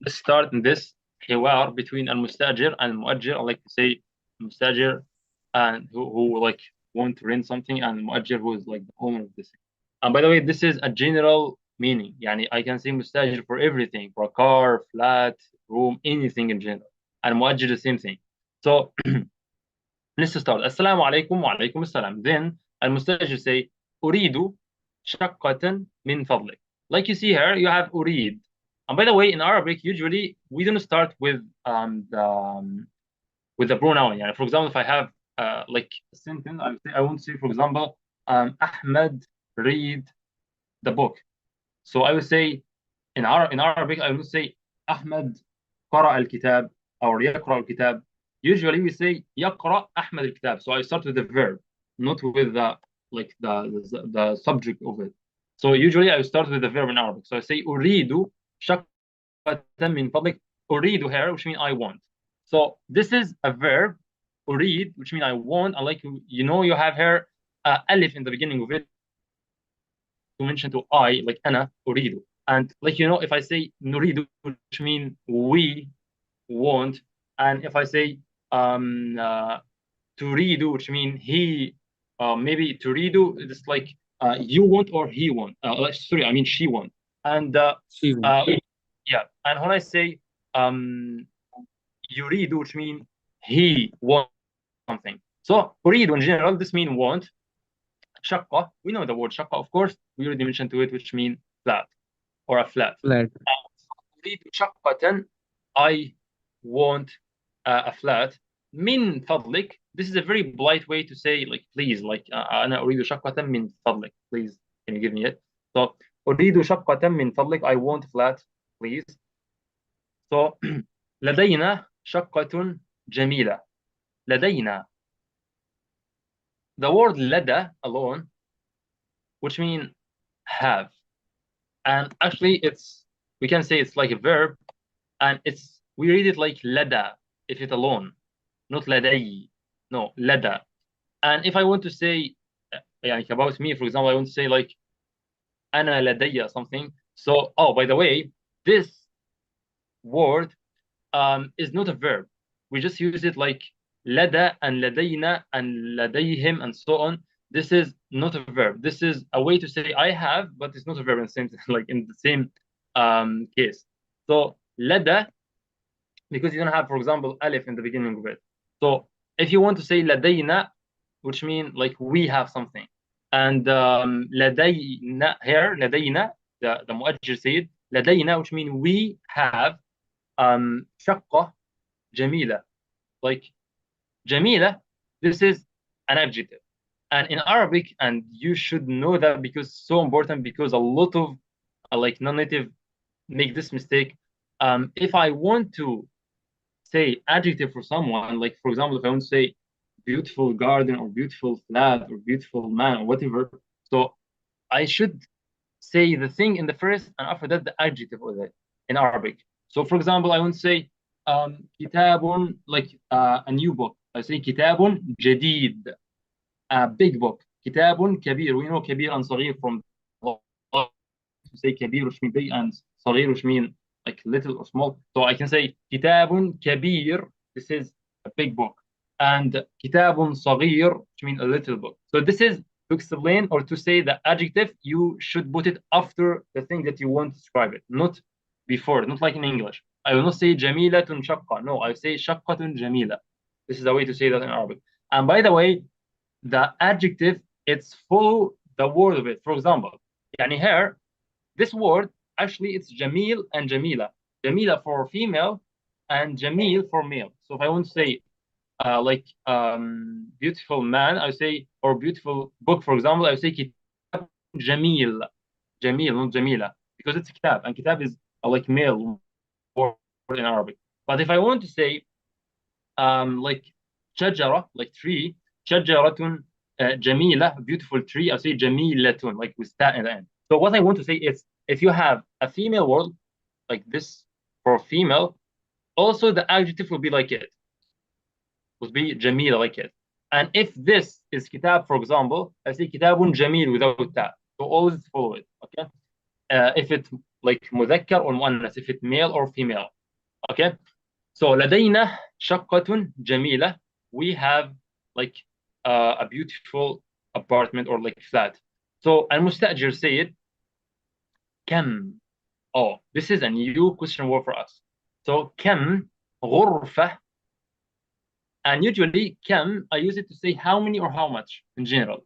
let's start in this hiwar between al-mustajir and al-muajjir. I like to say mustajir and who like want to rent something, and muajjir who is like the owner of this thing. And by the way, this is a general meaning. Yani I can say mustajir for everything, for a car, flat, room, anything in general. And muajjir the same thing. So let's start. Assalamu alaikum wa alaikum assalam. Then al-mustajir say أريد شقة من فضلك. Like you see here, you have urid. And by the way, in Arabic, usually we don't start with the pronoun. Yeah. For example, if I have like a sentence, I want to say, for example, Ahmed read the book. So I would say in Arabic, I will say Ahmed قرأ الكتاب or يقرأ الكتاب. Usually we say يقرأ أحمد الكتاب. So I start with the verb, not with the like the subject of it. So usually I start with the verb in Arabic. So I say أريد شقة من فضلك. أريد here, which means I want. So this is a verb, أريد, which means I want. And like you know, you have here alif in the beginning of it to mention to I, like أنا أريد. And like you know, if I say نريد, which means we want, and if I say تريد, which means he, maybe تريد, it's like you want or he want. Sorry, I mean she want. And She will. yeah, and when I say يريد, which means he wants something. So أريد in general, this means want. شقة, we know the word شقة, of course. We already mentioned to it, which means flat or a flat. Flat. أريد شقة, I want a flat. من فضلك, this is a very polite way to say like please, like أنا أريد شقة من فضلك, please can you give me it. So أريد شقة من فضلك, I want flat please. So لدينا شقة جميلة. لدينا, the word لدى alone, which means have, and actually it's, we can say it's like a verb, and it's, we read it like لدى if it alone, not لدي, no, لدى. And if I want to say like about me, for example, I want to say like أنا لدي something. So oh, by the way, this word is not a verb. We just use it like لدى and لدينا and لديهم and so on. This is not a verb. This is a way to say I have, but it's not a verb in the same like in the same case. So لدى, because you don't have, for example, alif in the beginning of it. So if you want to say لدينا, which means like we have something, and لدينا here, لدينا, the مؤجر said لدينا, which means we have شقة جميلة. Like جميلة, this is an adjective, and in Arabic, and you should know that because it's so important, because a lot of like non-native make this mistake. If I want to say adjective for someone, like for example, if I want to say beautiful garden or beautiful flat or beautiful man or whatever, so I should say the thing in the first, and after that the adjective of it in Arabic. So for example, I want to say كتاب, like a new book. I say كتاب جديد, a big book. كتاب كبير, we know كبير and صغير from to say كبير, which means big, and صغير, which means like little or small. So I can say كتاب كبير, this is a big book, and كتاب صغير, which means a little book. So this is to explain or to say the adjective, you should put it after the thing that you want to describe it, not before, not like in English. I will not say جميلة شقة. No, I say شقة جميلة. This is the way to say that in Arabic. And by the way, the adjective, it's full the word of it. For example, يعني here, this word, actually it's Jamil and Jamila. Jamila for female and Jamil for male. So if I want to say like beautiful man, I say, or beautiful book, for example, I say kitab Jamil. Jamil, not Jamila, because it's kitab, and kitab is like male word in Arabic. But if I want to say like shajara, like tree, shajaratun jamila, beautiful tree, I say jamilatun, like with that in the end. So what I want to say is, if you have a female word like this for female, also the adjective will be like it, would be jamila, like it. And if this is kitab, for example, I say kitabun jamil without that. So always follow it, okay? If it's like مذكر or مؤنث, if it's male or female, okay? So لدينا شقة جميلة, we have like a beautiful apartment or like flat. So المستأجر said كم. Oh, this is a new question word for us. So كم غرفة, and usually كم, I use it to say how many or how much in general.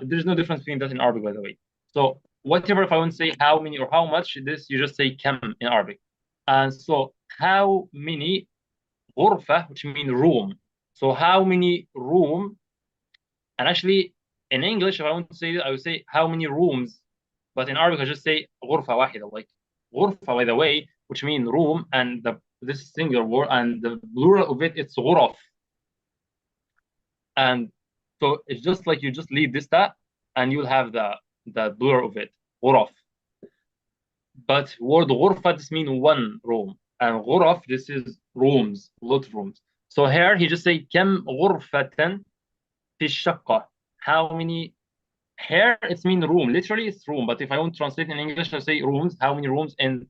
There's no difference between that in Arabic, by the way. So whatever, if I want to say how many or how much, this you just say كم in Arabic. And so how many غرفة, which means room. So how many room, and actually in English, if I want to say it, I would say how many rooms, but in Arabic I just say غرفة واحدة, like غرفة, by the way, which means room, and this singular word, and the plural of it, it's غرف. And so it's just like you just leave this that, and you'll have the plural of it, غرف. But word غرفة, this means one room, and غرف, this is rooms, lot of rooms. So here he just say كم غرفة في الشقة. How many? Here it's mean room. Literally it's room. But if I want to translate in English, I say rooms. How many rooms in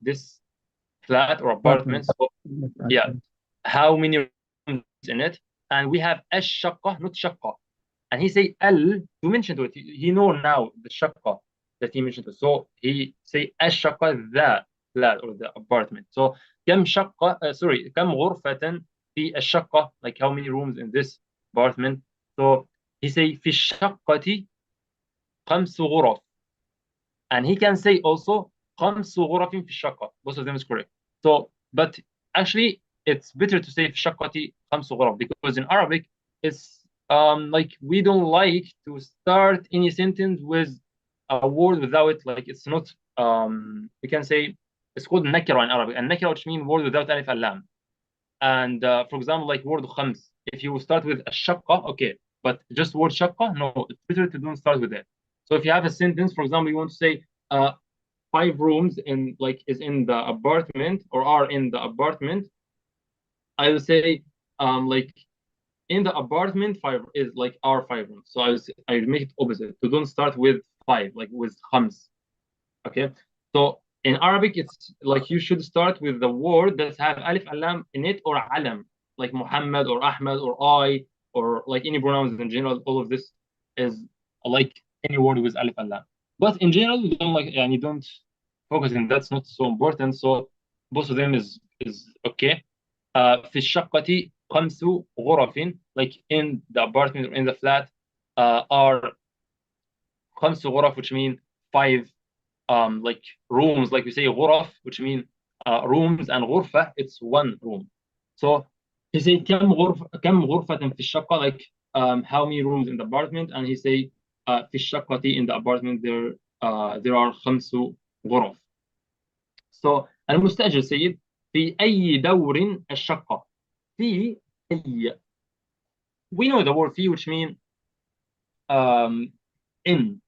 this flat or apartment? So yeah, how many rooms in it? And we have الشقة, not شقة. And he say you mentioned it. He know now the شقة that he mentioned it. So he say الشقة, the flat or the apartment. So كم شقة كم غرفة في الشقة, like how many rooms in this apartment. So he say في الشقة 5 غرف. And he can say also 5 غرف في الشقة. Both of them is correct. So, but actually it's better to say في الشقة 5 غرف, because in Arabic it's like we don't like to start any sentence with a word without, like it's not we can say it's called nakira in Arabic, and nakira, which means word without alif and lam. And for example, like word khams, if you start with الشقة, okay, but just word شقة, no, it's better to don't start with it. So if you have a sentence, for example, you want to say 5 rooms in, like, is in the apartment or are in the apartment, I will say like in the apartment 5 is like our 5 rooms. So I make it opposite. So don't start with 5, like with khams. Okay. So in Arabic, it's like you should start with the word that have alif and lam in it, or alam, like Muhammad or Ahmed or I, or like any pronouns in general. All of this is like any word with alif and lam. But in general, you don't like, and you don't focus on that's not so important. So both of them is okay. في الشقة 5 غرف, like in the apartment or in the flat are 5 غرف, which mean 5 like rooms, like we say غرف, which mean rooms, and غرفة, it's one room. So he say كم غرفة في الشقة, like how many rooms in the apartment, and he say في الشقة, in the apartment there are 5 غرف. So المستأجر سيد في أي دور الشقة. في أي, we know the word في, which mean in,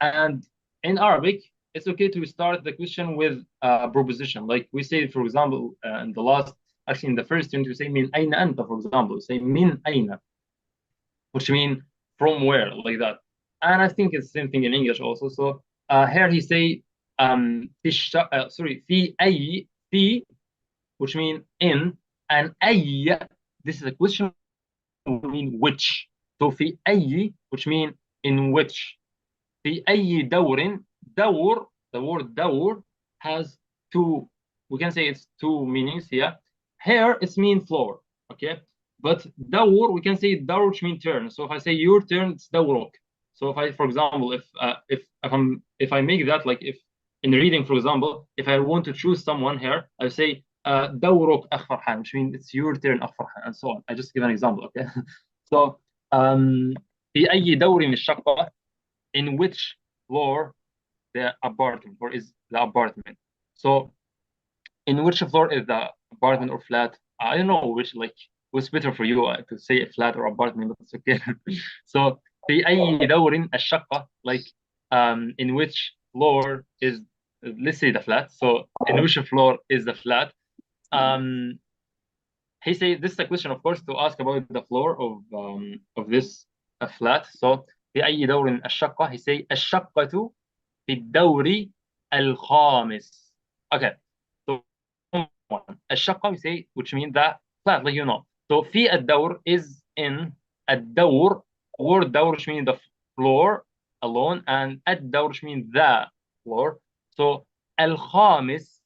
and in Arabic it's okay to start the question with a proposition, like we say, for example, in the last, actually in the first unit, we say min ayna anta, for example, say min ayna, which mean from where, like that. And I think it's the same thing in English also. So here he say في أي, في, which mean in, and أي, this is a question, mean which. So في أي, which mean in which. في أي دور, دور, the word دور has 2, we can say it's 2 meanings here. Here it's mean floor, okay? But دور, we can say دور, which mean turn. So if I say your turn, it's دورك. So if I, for example, if I make that, like if in reading, for example, if I want to choose someone here, I say دورك أخ فرحان, which means it's your turn أخ فرحان, and so on. I just give an example, okay? So في أي دور من الشقة, in which floor the apartment, or is the apartment. So in which floor is the apartment or flat? I don't know which, like what's better for you to say a flat or apartment, but it's okay. So في أي دور الشقة, like in which floor is, let's say the flat. So in which floor is the flat? He says this is a question, of course, to ask about the floor of this flat. So في أي دور الشقة, he say الشقة في الدور الخامس. Okay, so الشقة we say, which means the flat, like you know. So في الدور is in الدور, word دور, which means the floor alone, and الدور, which means the floor. So الخامس,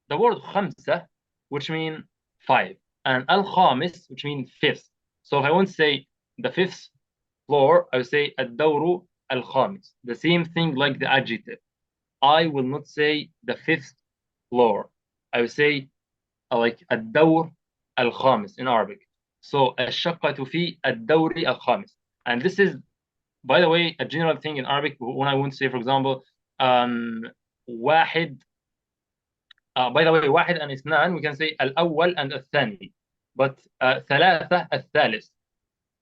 the word خمسة, which mean 5, and الخامس, which means 5th. So if I want to say the 5th floor, I would say الدور الخامس. The same thing like the adjective. I will not say the 5th floor. I would say like الدور الخامس in Arabic. So الشقة في الدور الخامس. And this is by the way, a general thing in Arabic when I want to say, for example, واحد. By the way, واحد and اثنان, we can say الأول and الثاني. But ثلاثة الثالث.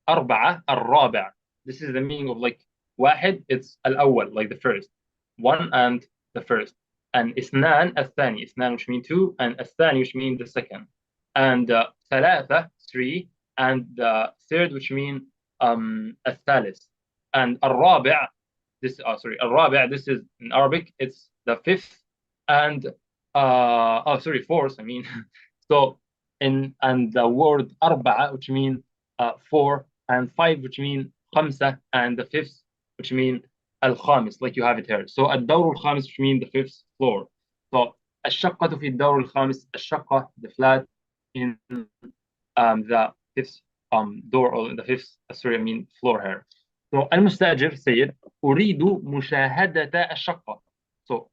أربعة الرابع. This is the meaning of like واحد, it's الأول, like the first. One and the first. And اثنان الثاني. اثنان which mean two, and الثاني which mean the second. And ثلاثة, three, and the third which mean الثالث. And الرابع, this الرابع, this is in Arabic, it's the fifth, and fourth, I mean. So and the word أربعة, which mean four, and five, which mean خمسة, and the fifth, which mean الخامس, like you have it here. So الدور الخامس, which mean the fifth floor. So الشقة في الدور الخامس. الشقة, the flat in the fifth door, or the fifth, floor here. So المستأجر سيد أريد مشاهدة الشقة. So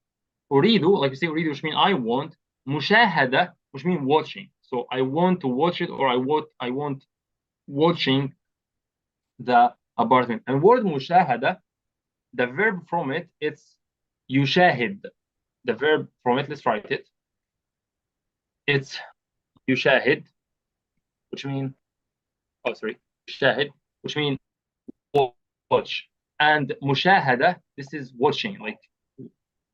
أريد, like you say أريد, which mean I want. مشاهدة, which mean watching. So I want to watch it, or I want watching the apartment. And word مشاهدة, the verb from it, it's يشاهد. The verb from it, let's write it. It's يشاهد, which mean يشاهد, which mean watch. And مشاهدة, this is watching, like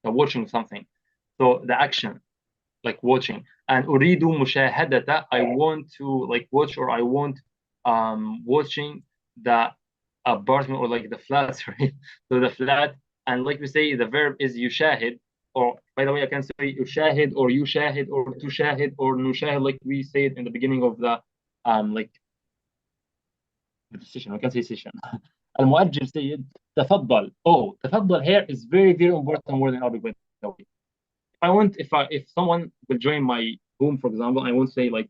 the watching something. So the action, like watching. And أريد مشاهدة, I want to like watch, or I want watching the apartment, or like the flat, right? So the flat, and like we say, the verb is يشاهد, or by the way, I can say يشاهد, or يشاهد, or تشاهد, or نشاهد, like we say it in the beginning of the like the session. I can say session. المؤجر سيد تفضل. Oh, تفضل here is very, very important word in Arabic, by the way. If someone will join my room, for example, I won't say like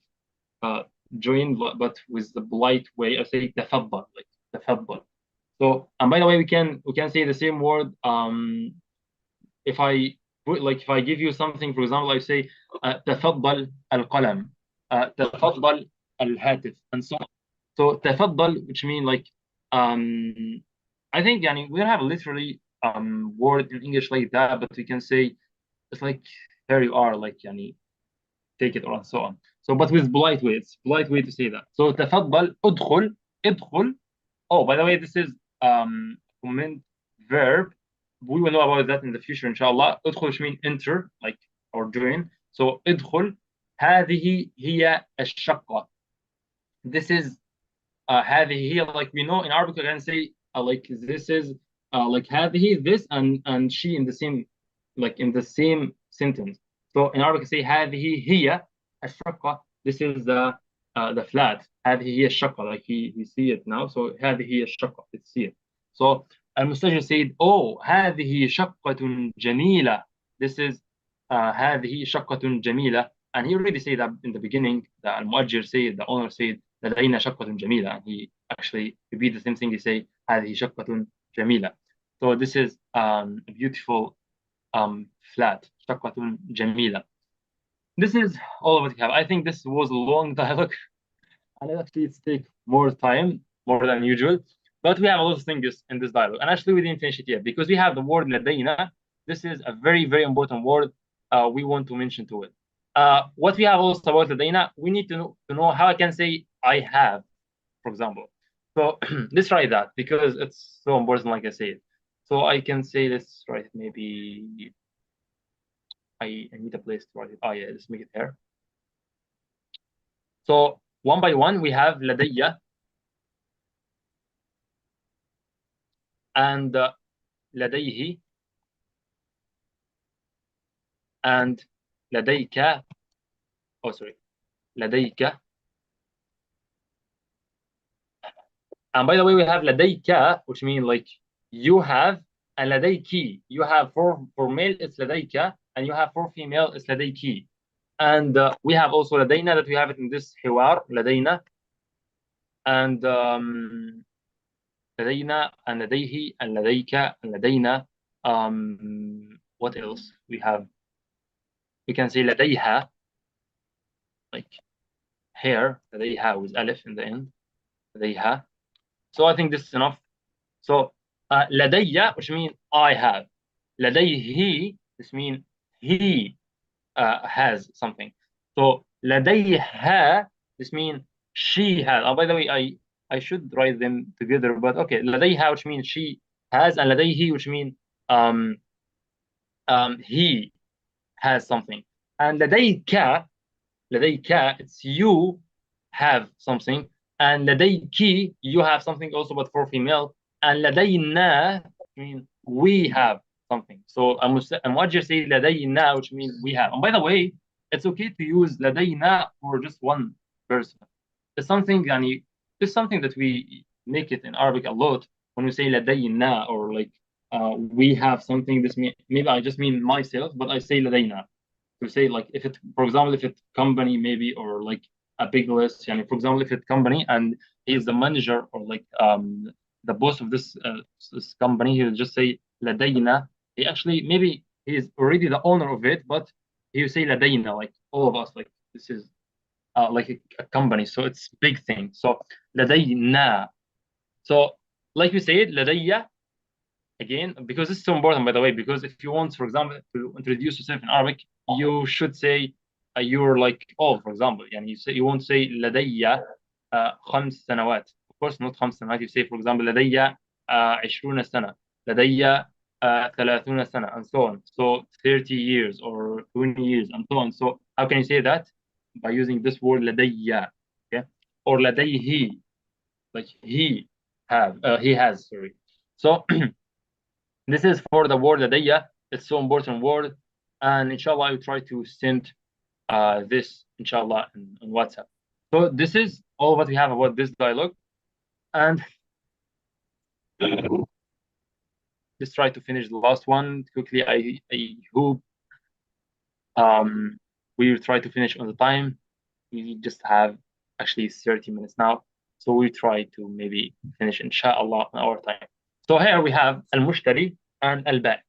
join, but with the polite way, I say تفضل, like تفضل. So, and by the way, we can say the same word. If I give you something, for example, I say تفضل القلم, تفضل الهاتف, and so on. So تفضل, which mean like I think we don't have literally word in English like that, but we can say it's like here you are, like take it, or so on. So but with polite way, it's polite way to say that. So تفضل ادخل, ادخل. Oh, by the way, this is comment verb. We will know about that in the future, inshallah. ادخل, which mean enter, like, or join. So ادخل. هذه هي الشقة. This is هذه هي, like we know in Arabic, I can say like this is like هذه, this, and she in the same, like in the same sentence. So in Arabic, I say هذه هي الشقة. This is the flat. هذه هي الشقة, like we see it now. So هذه هي الشقة, it's here. So المستأجر said, oh, هذه شقة جميلة. This is هذه شقة جميلة. And he already said that in the beginning. The المؤجر said, the owner said, لدينا شقة جميلة. And he actually repeat the same thing. He say هذه شقة جميلة. So this is a beautiful flat. شقة جميلة. This is all of what we have. I think this was a long dialogue, and actually it's take more time, more than usual. But we have a lot of things in this dialogue, and actually we didn't finish it yet, because we have the word لدينا. This is a very, very important word we want to mention to it. What we have also about لدينا, we need to know how I can say I have, for example. So let's try that, because it's so important, like I said. So I can say, let's write it, maybe I need a place to write it. Oh yeah, let's make it here. So one by one, we have لدي and لديه and لديك. Oh, sorry, لديك. And by the way, we have لديك, which means like you have, and لديك, you have for male it's لديك, and you have for female it's لديك. And we have also لدينا, that we have it in this حوار لدينا, and لدينا and لديه and لديك and لدينا. What else we have? We can say لديها, like here, لديها with alif in the end, لديها. So I think this is enough. So لدي, which means I have. لديه, this means he has something. So لديها, this means she has. Oh, by the way, I should write them together, but okay. لديها, which means she has, and لديه, which means he has something. And لديك, it's you have something. And لديك, you have something also, but for female. And لدينا, which means we have something. So المؤجر say لدينا, which means we have. And by the way, it's okay to use لدينا for just one person. It's something, يعني, it's something that we make it in Arabic a lot when we say لدينا, or like we have something. This maybe I just mean myself, but I say لدينا to say, like, if it, for example, if it's company maybe, or like a big list, yani, for example, if it's company and he's the manager, or like the boss of this company, he'll just say لدينا. He actually, maybe he's already the owner of it, but he'll say لدينا, like all of us, like this is like a company, so it's big thing. So لدينا. So like we said, لدي, again, because it's so important, by the way, because if you want, for example, to introduce yourself in Arabic, you should say you're like, oh, for example, and you won't say لدي 5 سنوات. Of course, not 5 سنوات. You say, for example, لدي 20 سنة, لدي 30 سنة, and so on. So 30 years or 20 years, and so on. So how can you say that? By using this word لدي, okay? Or لديه, like he has, sorry. So this is for the word لدي. It's so important word, and inshallah I will try to send this inshallah on WhatsApp. So this is all what we have about this dialogue, and let's try to finish the last one quickly. I hope we will try to finish on the time. We just have actually 30 minutes now, so we try to maybe finish inshallah on our time. So here we have al-mushtari and al-ba'.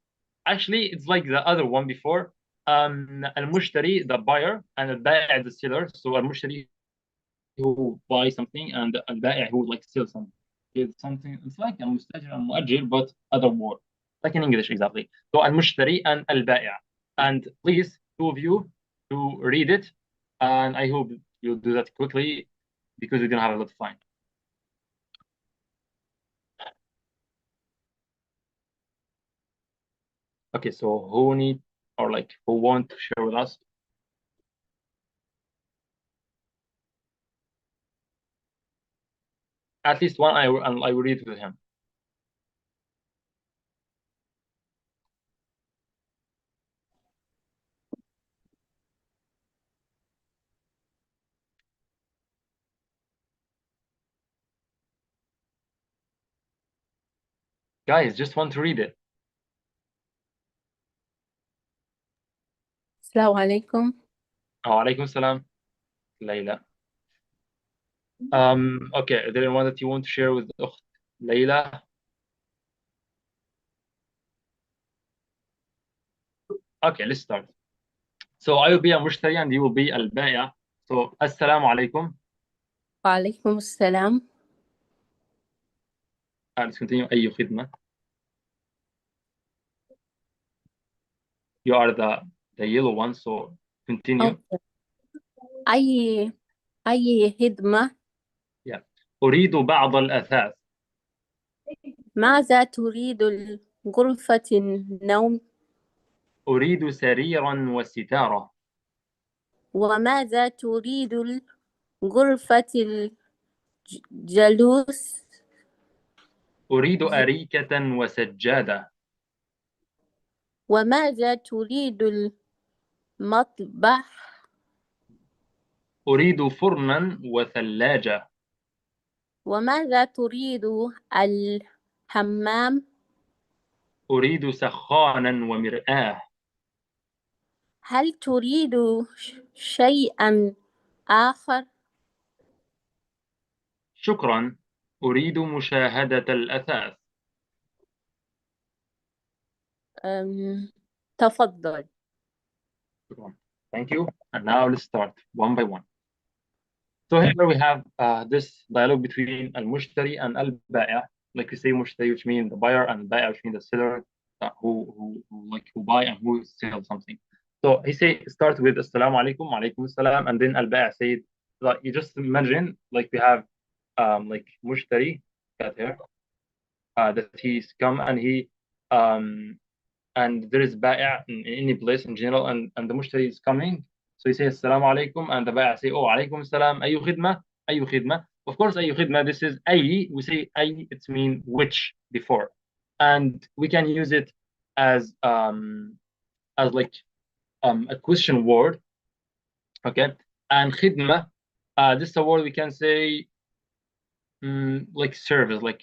Actually, it's like the other one before. Al-mushtari, the buyer, and al-ba' the seller. So al-mushtari who buy something, and al-ba' who like sell something. It's something. It's like al-mustajir and mu'ajir, but other word, like in English exactly. So al-mushtari and al-ba'. And please, two of you, to read it, and I hope you'll do that quickly because we're gonna have a lot of fun. Okay, so who need, or like who want to share with us? At least one, I will read with him. Guys, just want to read it. السلام عليكم. وعليكم السلام, Layla. Okay, is there anyone that you want to share with أخت Layla? Okay, let's start. So I will be al-mushtari and you will be al-bai'a. So assalamu alaikum. وعليكم السلام. Let's continue. أي خدمة. You are the yellow one, so continue. Okay. أي خدمة. Yeah. أريد بعض الأثاث. ماذا تريد غرفة النوم؟ أريد سريرا وستارة. وماذا تريد غرفة الجلوس؟ أريد أريكة وسجادة. وماذا تريد المطبخ؟ أريد فرنا وثلاجة. وماذا تريد الحمام؟ أريد سخانا ومرآة. هل تريد شيئا آخر؟ شكرا. أريد مشاهدة الأثاث. تفضل. شكرا. Thank you. And now let's start one by one. So here we have this dialogue between al-mushtari and al-ba'i'. like we say mushtari, which means the buyer, and ba'i, which means the seller, who buy and who sell something. So he start with assalamu alaikum, alaikum assalam, and then al-ba'i said, like, you just imagine like we have like mushtari got here, that he's come and he and there is ba'i in any place in general, and the mushtari is coming. So he says assalamu alaikum, and the ba'i say, oh alaikum assalam, ayu khidma, ayu khidma. Of course, ayu khidma, this is ay, we say ay, it's mean which before, and we can use it as like a question word, okay? And khidma, this is a word we can say like service, like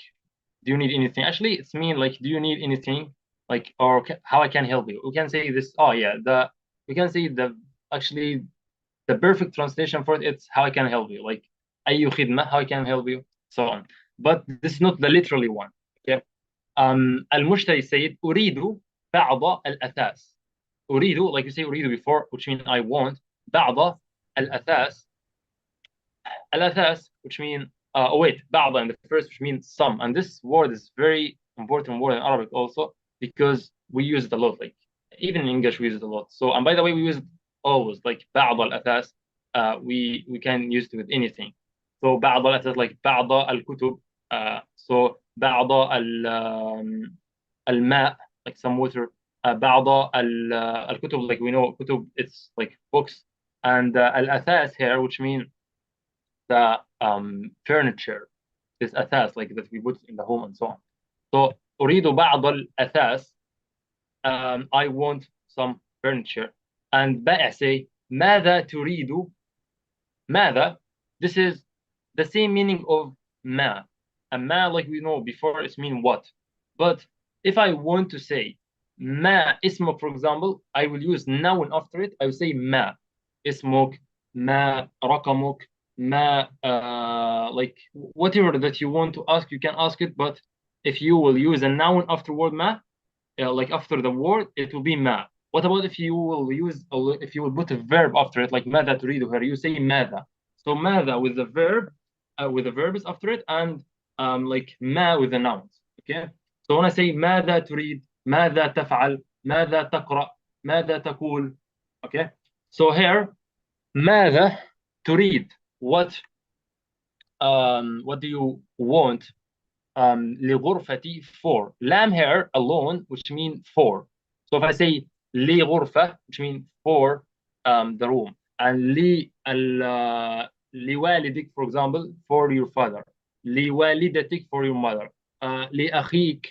do you need anything? Actually, it's mean like do you need anything, like, or how I can help you. We can say this. Oh yeah, we can say actually the perfect translation for it, it's how I can help you, like ayu khidma, how I can help you, so on. But this is not the literally one. Okay. Al-mushtari said uridu ba'da al-athas. Uridu, like you say uridu before, which means I want. Ba'da al-athas. Al-athas, which means wait, ba'da in the first, which means some. And this word is very important word in Arabic also, because we use it a lot. Like even in English we use it a lot. So, and by the way, we use it always, like ba'da al-athas. We can use it with anything. So ba'da al-athas, like ba'da al-kutub. So ba'da al-ma', like some water. Ba'da al-kutub, like we know kutub, it's like books. And al-athas here, which means the furniture, this athas, like that we put in the home and so on. So أريد بعض الأثاث, I want some furniture. And بائع say ماذا تريد. ماذا, this is the same meaning of ما. And ما, like we know before, it's mean what. But if I want to say ما اسمك, for example, I will use noun after it. I will say ما اسمك, ما رقمك, ما like whatever that you want to ask, you can ask it. But if you will use a noun after word ma, like after the word, it will be ma. What about if you will put a verb after it, like ماذا تريد here, you say ماذا. So ماذا with the verb, with the verbs after it, and like ma with the nouns. Okay. So when I say ماذا تريد, ماذا تفعل, ماذا تقرأ, ماذا تقول. Okay. So here ماذا تريد, what do you want? لغرفتي, for. لام here alone, which mean for. So if I say لغرفة, which mean for the room, and لوالدك, for example, for your father, لوالدتك, for your mother, لأخيك,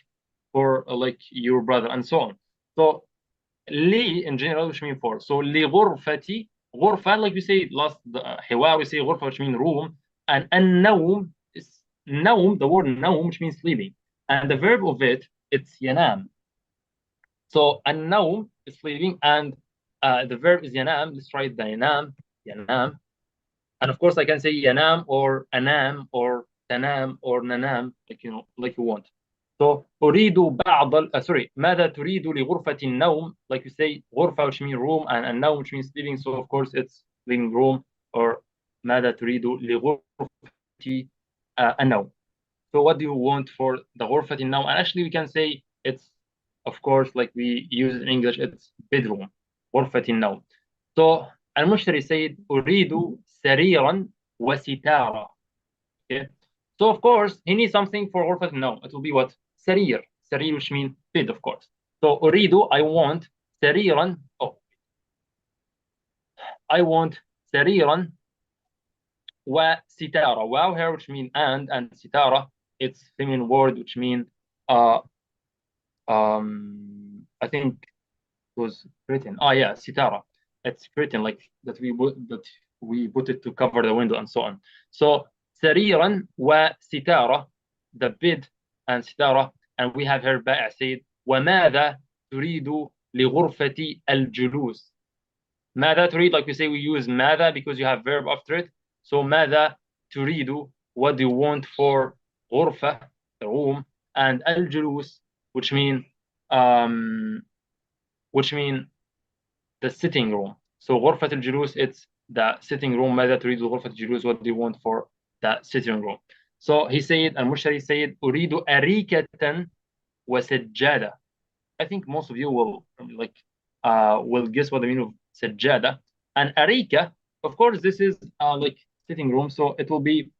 for like your brother, and so on. So لي in general, which mean for. So لغرفتي, غرفة, like we say last حوار, we say غرفة, which mean room. And النوم is نوم, the word نوم, which means sleeping, and the verb of it, it's ينام. So النوم is sleeping, and the verb is ينام. Let's write the ينام, ينام. And of course I can say ينام or أنام or تنام or ننام, like you know, like you want. So أريد بعض sorry, ماذا تريد لغرفة النوم, like you say غرفة, which means room, and النوم, which means sleeping. So of course it's living room, or ماذا تريد لغرفة النوم. So what do you want for the غرفة النوم? And actually we can say it's, of course, like we use it in English, it's bedroom, غرفة النوم. So المشتري said أريد سريرا وستارة. Okay. So of course he needs something for غرفة النوم. It will be what? سرير. سرير, which means bed, of course. So أريد, I want سريرا. I want سريرا وستارة. Wow here, which mean and ستارة, it's feminine word, which mean I think it was written. Oh yeah, ستارة. It's written like that we put it to cover the window and so on. So سريرا وستارة, the bed and ستارة. And we have here بائع said وماذا تريد لغرفة الجلوس. ماذا تريد, like we say, we use ماذا because you have verb after it. So ماذا تريد, what do you want for غرفة, the room, and الجلوس, which mean the sitting room. So غرفة الجلوس, it's the sitting room. ماذا تريد غرفة الجلوس, what do you want for the sitting room? So he said, Al-Mushtari said, أريد أريكة وسجادة. I think most of you will guess what the meaning of sajjada. And arika, of course, this is like sitting room, so it will be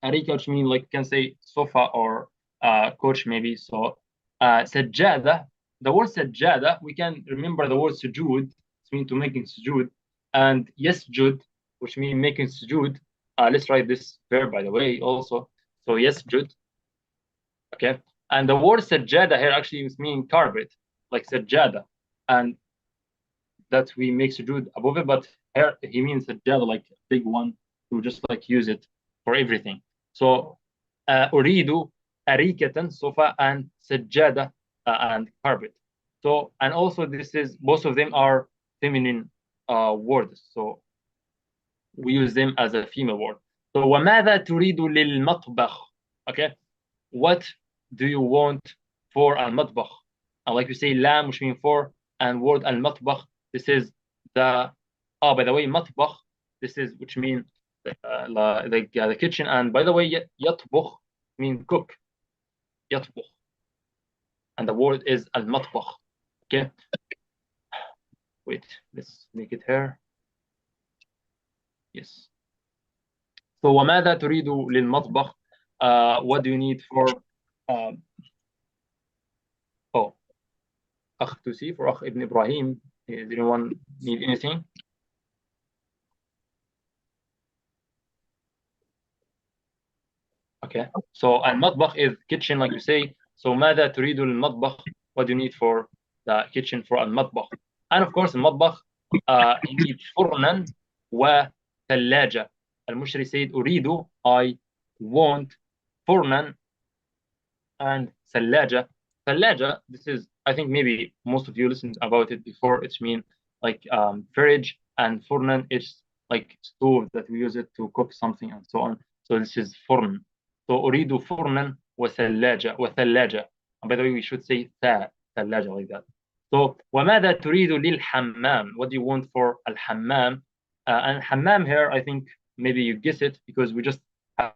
arika, which means like you can say sofa or couch maybe. So sajjada, the word sajjada, we can remember the word sujood, which means to making sujood, and yasjud, which means making sujood. Let's write this verb, by the way, also. So yasjud, okay. And the word sajjada here actually means carpet, like sajjada, and that we make sujood above it. But here he means sajjada, like a big one, to just like use it for everything. So أريد أريكة, sofa, and sajjada, and carpet. So, and also this is, both of them are feminine words, so we use them as a female word. So وماذا تريد للمطبخ? Okay, what do you want for al-matbakh? And like we say, lam, which means for, and word al-matbakh, this is the, by the way, matbakh, this is, which means the kitchen. And by the way, yatbukh means cook, yatbukh. And the word is al-matbakh, okay? Wait, let's make it here. Yes. So وماذا تريد للمطبخ? What do you need for أخ توسيف or أخ Ibn Ibrahim? Does anyone need anything? Okay. So المطبخ is kitchen, like you say. So ماذا تريد للمطبخ? What do you need for the kitchen for المطبخ? And of course المطبخ you need فرنا وثلاجة. المشتري said أريد, I want, فرنا and ثلاجة. ثلاجة, this is, I think maybe most of you listened about it before. It's mean like fridge, and فرن is like stove that we use it to cook something and so on. So this is فرن. So أريد فرنا وثلاجة. And by the way, we should say ثلاجة like that. So وماذا تريد للحمام? What do you want for الحمام? And حمام here, I think maybe you guess it, because we just have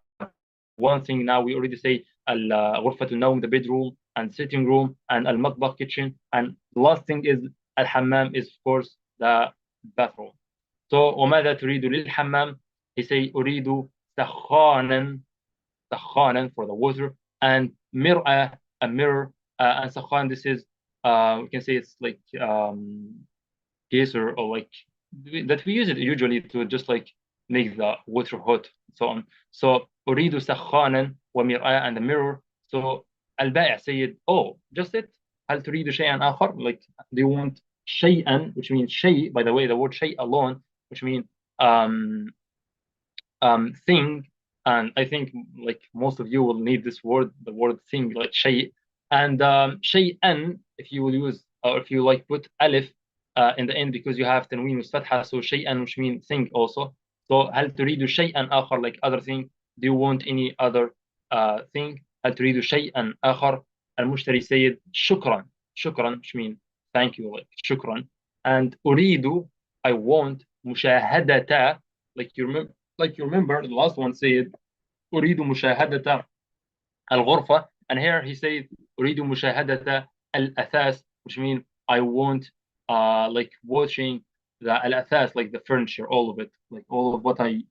one thing now. We already say غرفة النوم, the bedroom, and sitting room, and المطبخ, kitchen, and the last thing is الحمام is of course the bathroom. So وماذا تريد للحمام? He say أريد سخانا for the water, and مرآة, a mirror, and سخان, this is we can say it's like case or like that we use it usually to just like make the water hot and so on. So أريد سخانا ومرآة, and the mirror. So البائع said, oh, just it. هل تريد شيئا آخر? Like, do you want شيئا, which means شيء, by the way, the word شيء alone, which means thing. And I think like most of you will need this word, the word thing, like شيء. And شيئا, if you will use, or if you like put alif in the end, because you have tanween with fatha, so شيئا, which means thing also. So هل تريد شيئا آخر, like other thing. Do you want any other thing? هل تريد شيئا آخر? المشتري said شكرا, which means thank you, like شكرا. And أريد, I want, مشاهدة, like you remember the last one said أريد مشاهدة الغرفة, and here he said أريد مشاهدة الأثاث, which means I want like watching the الأثاث, like the furniture, all of it, like all of what I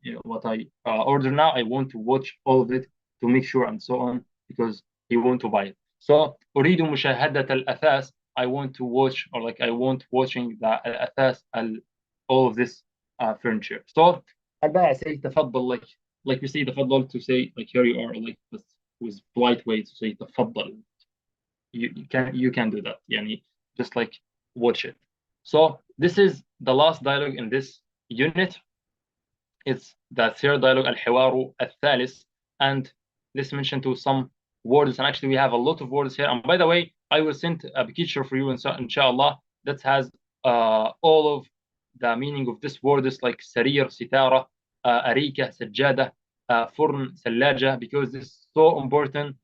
order now, I want to watch all of it to make sure and so on, because he want to buy it. So أريد مشاهدة الأثاث, I want to watch, or like I want watching the الأثاث, all of this furniture. So البائع say تفضل, like we say تفضل to say like here you are, like with polite way to say تفضل. You can do that, يعني just like watch it. So this is the last dialogue in this unit. It's the third dialogue, الحوار الثالث, and let's mention to some words. And actually we have a lot of words here. And by the way, I will send a picture for you inshallah that has all of the meaning of this word, is like سرير, ستارة, أريكة, سجادة, فرن, ثلاجة, because this is so important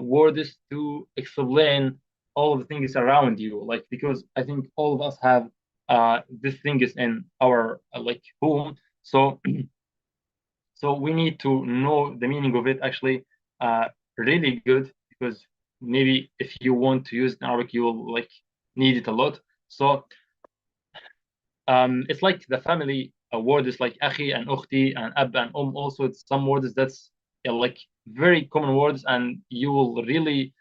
words to explain all of the things around you, like, because I think all of us have this thing is in our like home. So So we need to know the meaning of it actually really good, because maybe if you want to use it in Arabic, you will like need it a lot. So it's like the family words like akhi and ukhti and ab and also it's some words that's like very common words, and you will really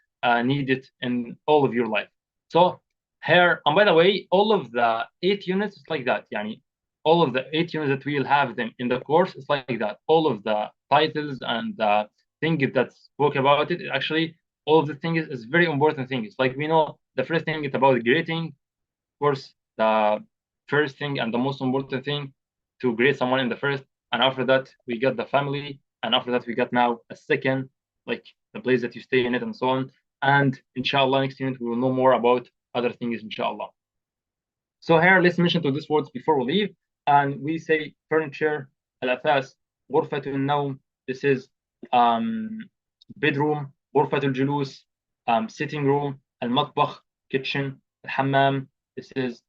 need it in all of your life. So here, and by the way, all of the 8 units is like that. Yani, all of the 8 units that we'll have them in the course is like that. All of the titles and the things that spoke about it, actually, all of the things is very important things. Like we know the first thing is about greeting. Of course, the first thing and the most important thing to greet someone in the first, and after that we got the family, and after that we got now a second, like the place that you stay in it and so on. And inshallah next unit we will know more about other things inshallah. So here let's mention to these words before we leave. And we say furniture, al-athas, غرفة النوم, this is bedroom, غرفة الجلوس, sitting room, المطبخ, kitchen, الحمام, this is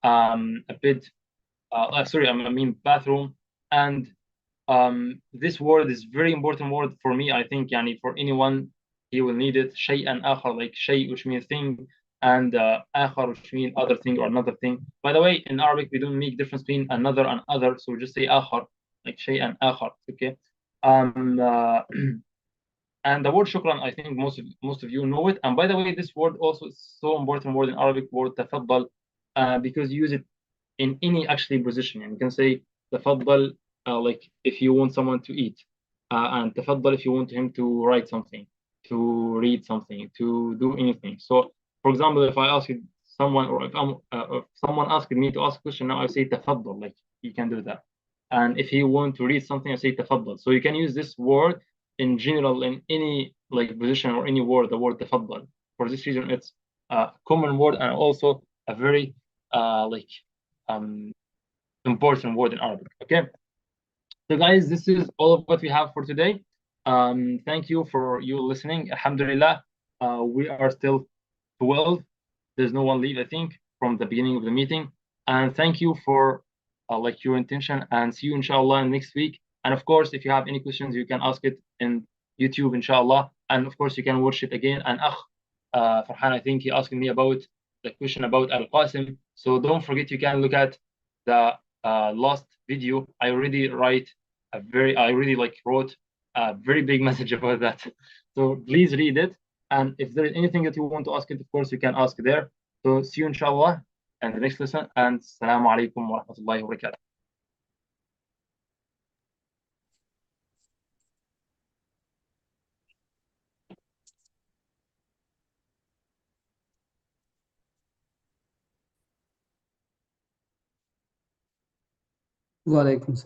a bed, sorry, I mean bathroom. And this word is very important word for me, I think, yani for anyone, he will need it. شيئا آخر, like shay, which means thing, and آخر, which means other thing or another thing. By the way, in Arabic, we don't make difference between another and other, so we just say آخر, like شيئا آخر, okay? And the word shukran, I think most of you know it. And by the way, this word also is so important word in Arabic, word tafaddal, because you use it in any actually position. And you can say tafaddal like if you want someone to eat, and tafaddal if you want him to write something, to read something, to do anything. So, for example, if I ask someone, or if someone asked me to ask a question, now I say tafaddal, like you can do that. And if he want to read something, I say tafaddal. So you can use this word in general in any like position or any word, the word tafaddal. For this reason, it's a common word and also a very like important word in Arabic. Okay, so guys, this is all of what we have for today. Thank you for you listening. Alhamdulillah, we are still 12. There's no one leave, I think, from the beginning of the meeting. And thank you for like your intention, and see you inshallah next week. And of course, if you have any questions, you can ask it in YouTube inshallah. And of course, you can watch it again. And Farhan, I think he asked me about the question about Al-Qasim. So don't forget, you can look at the last video. I already wrote a very big message about that. So please read it. And if there is anything that you want to ask it, of course, you can ask there. So see you inshallah in the next lesson. And Assalamu alaikum wa rahmatullahi wa barakatuh. Walaikum salam.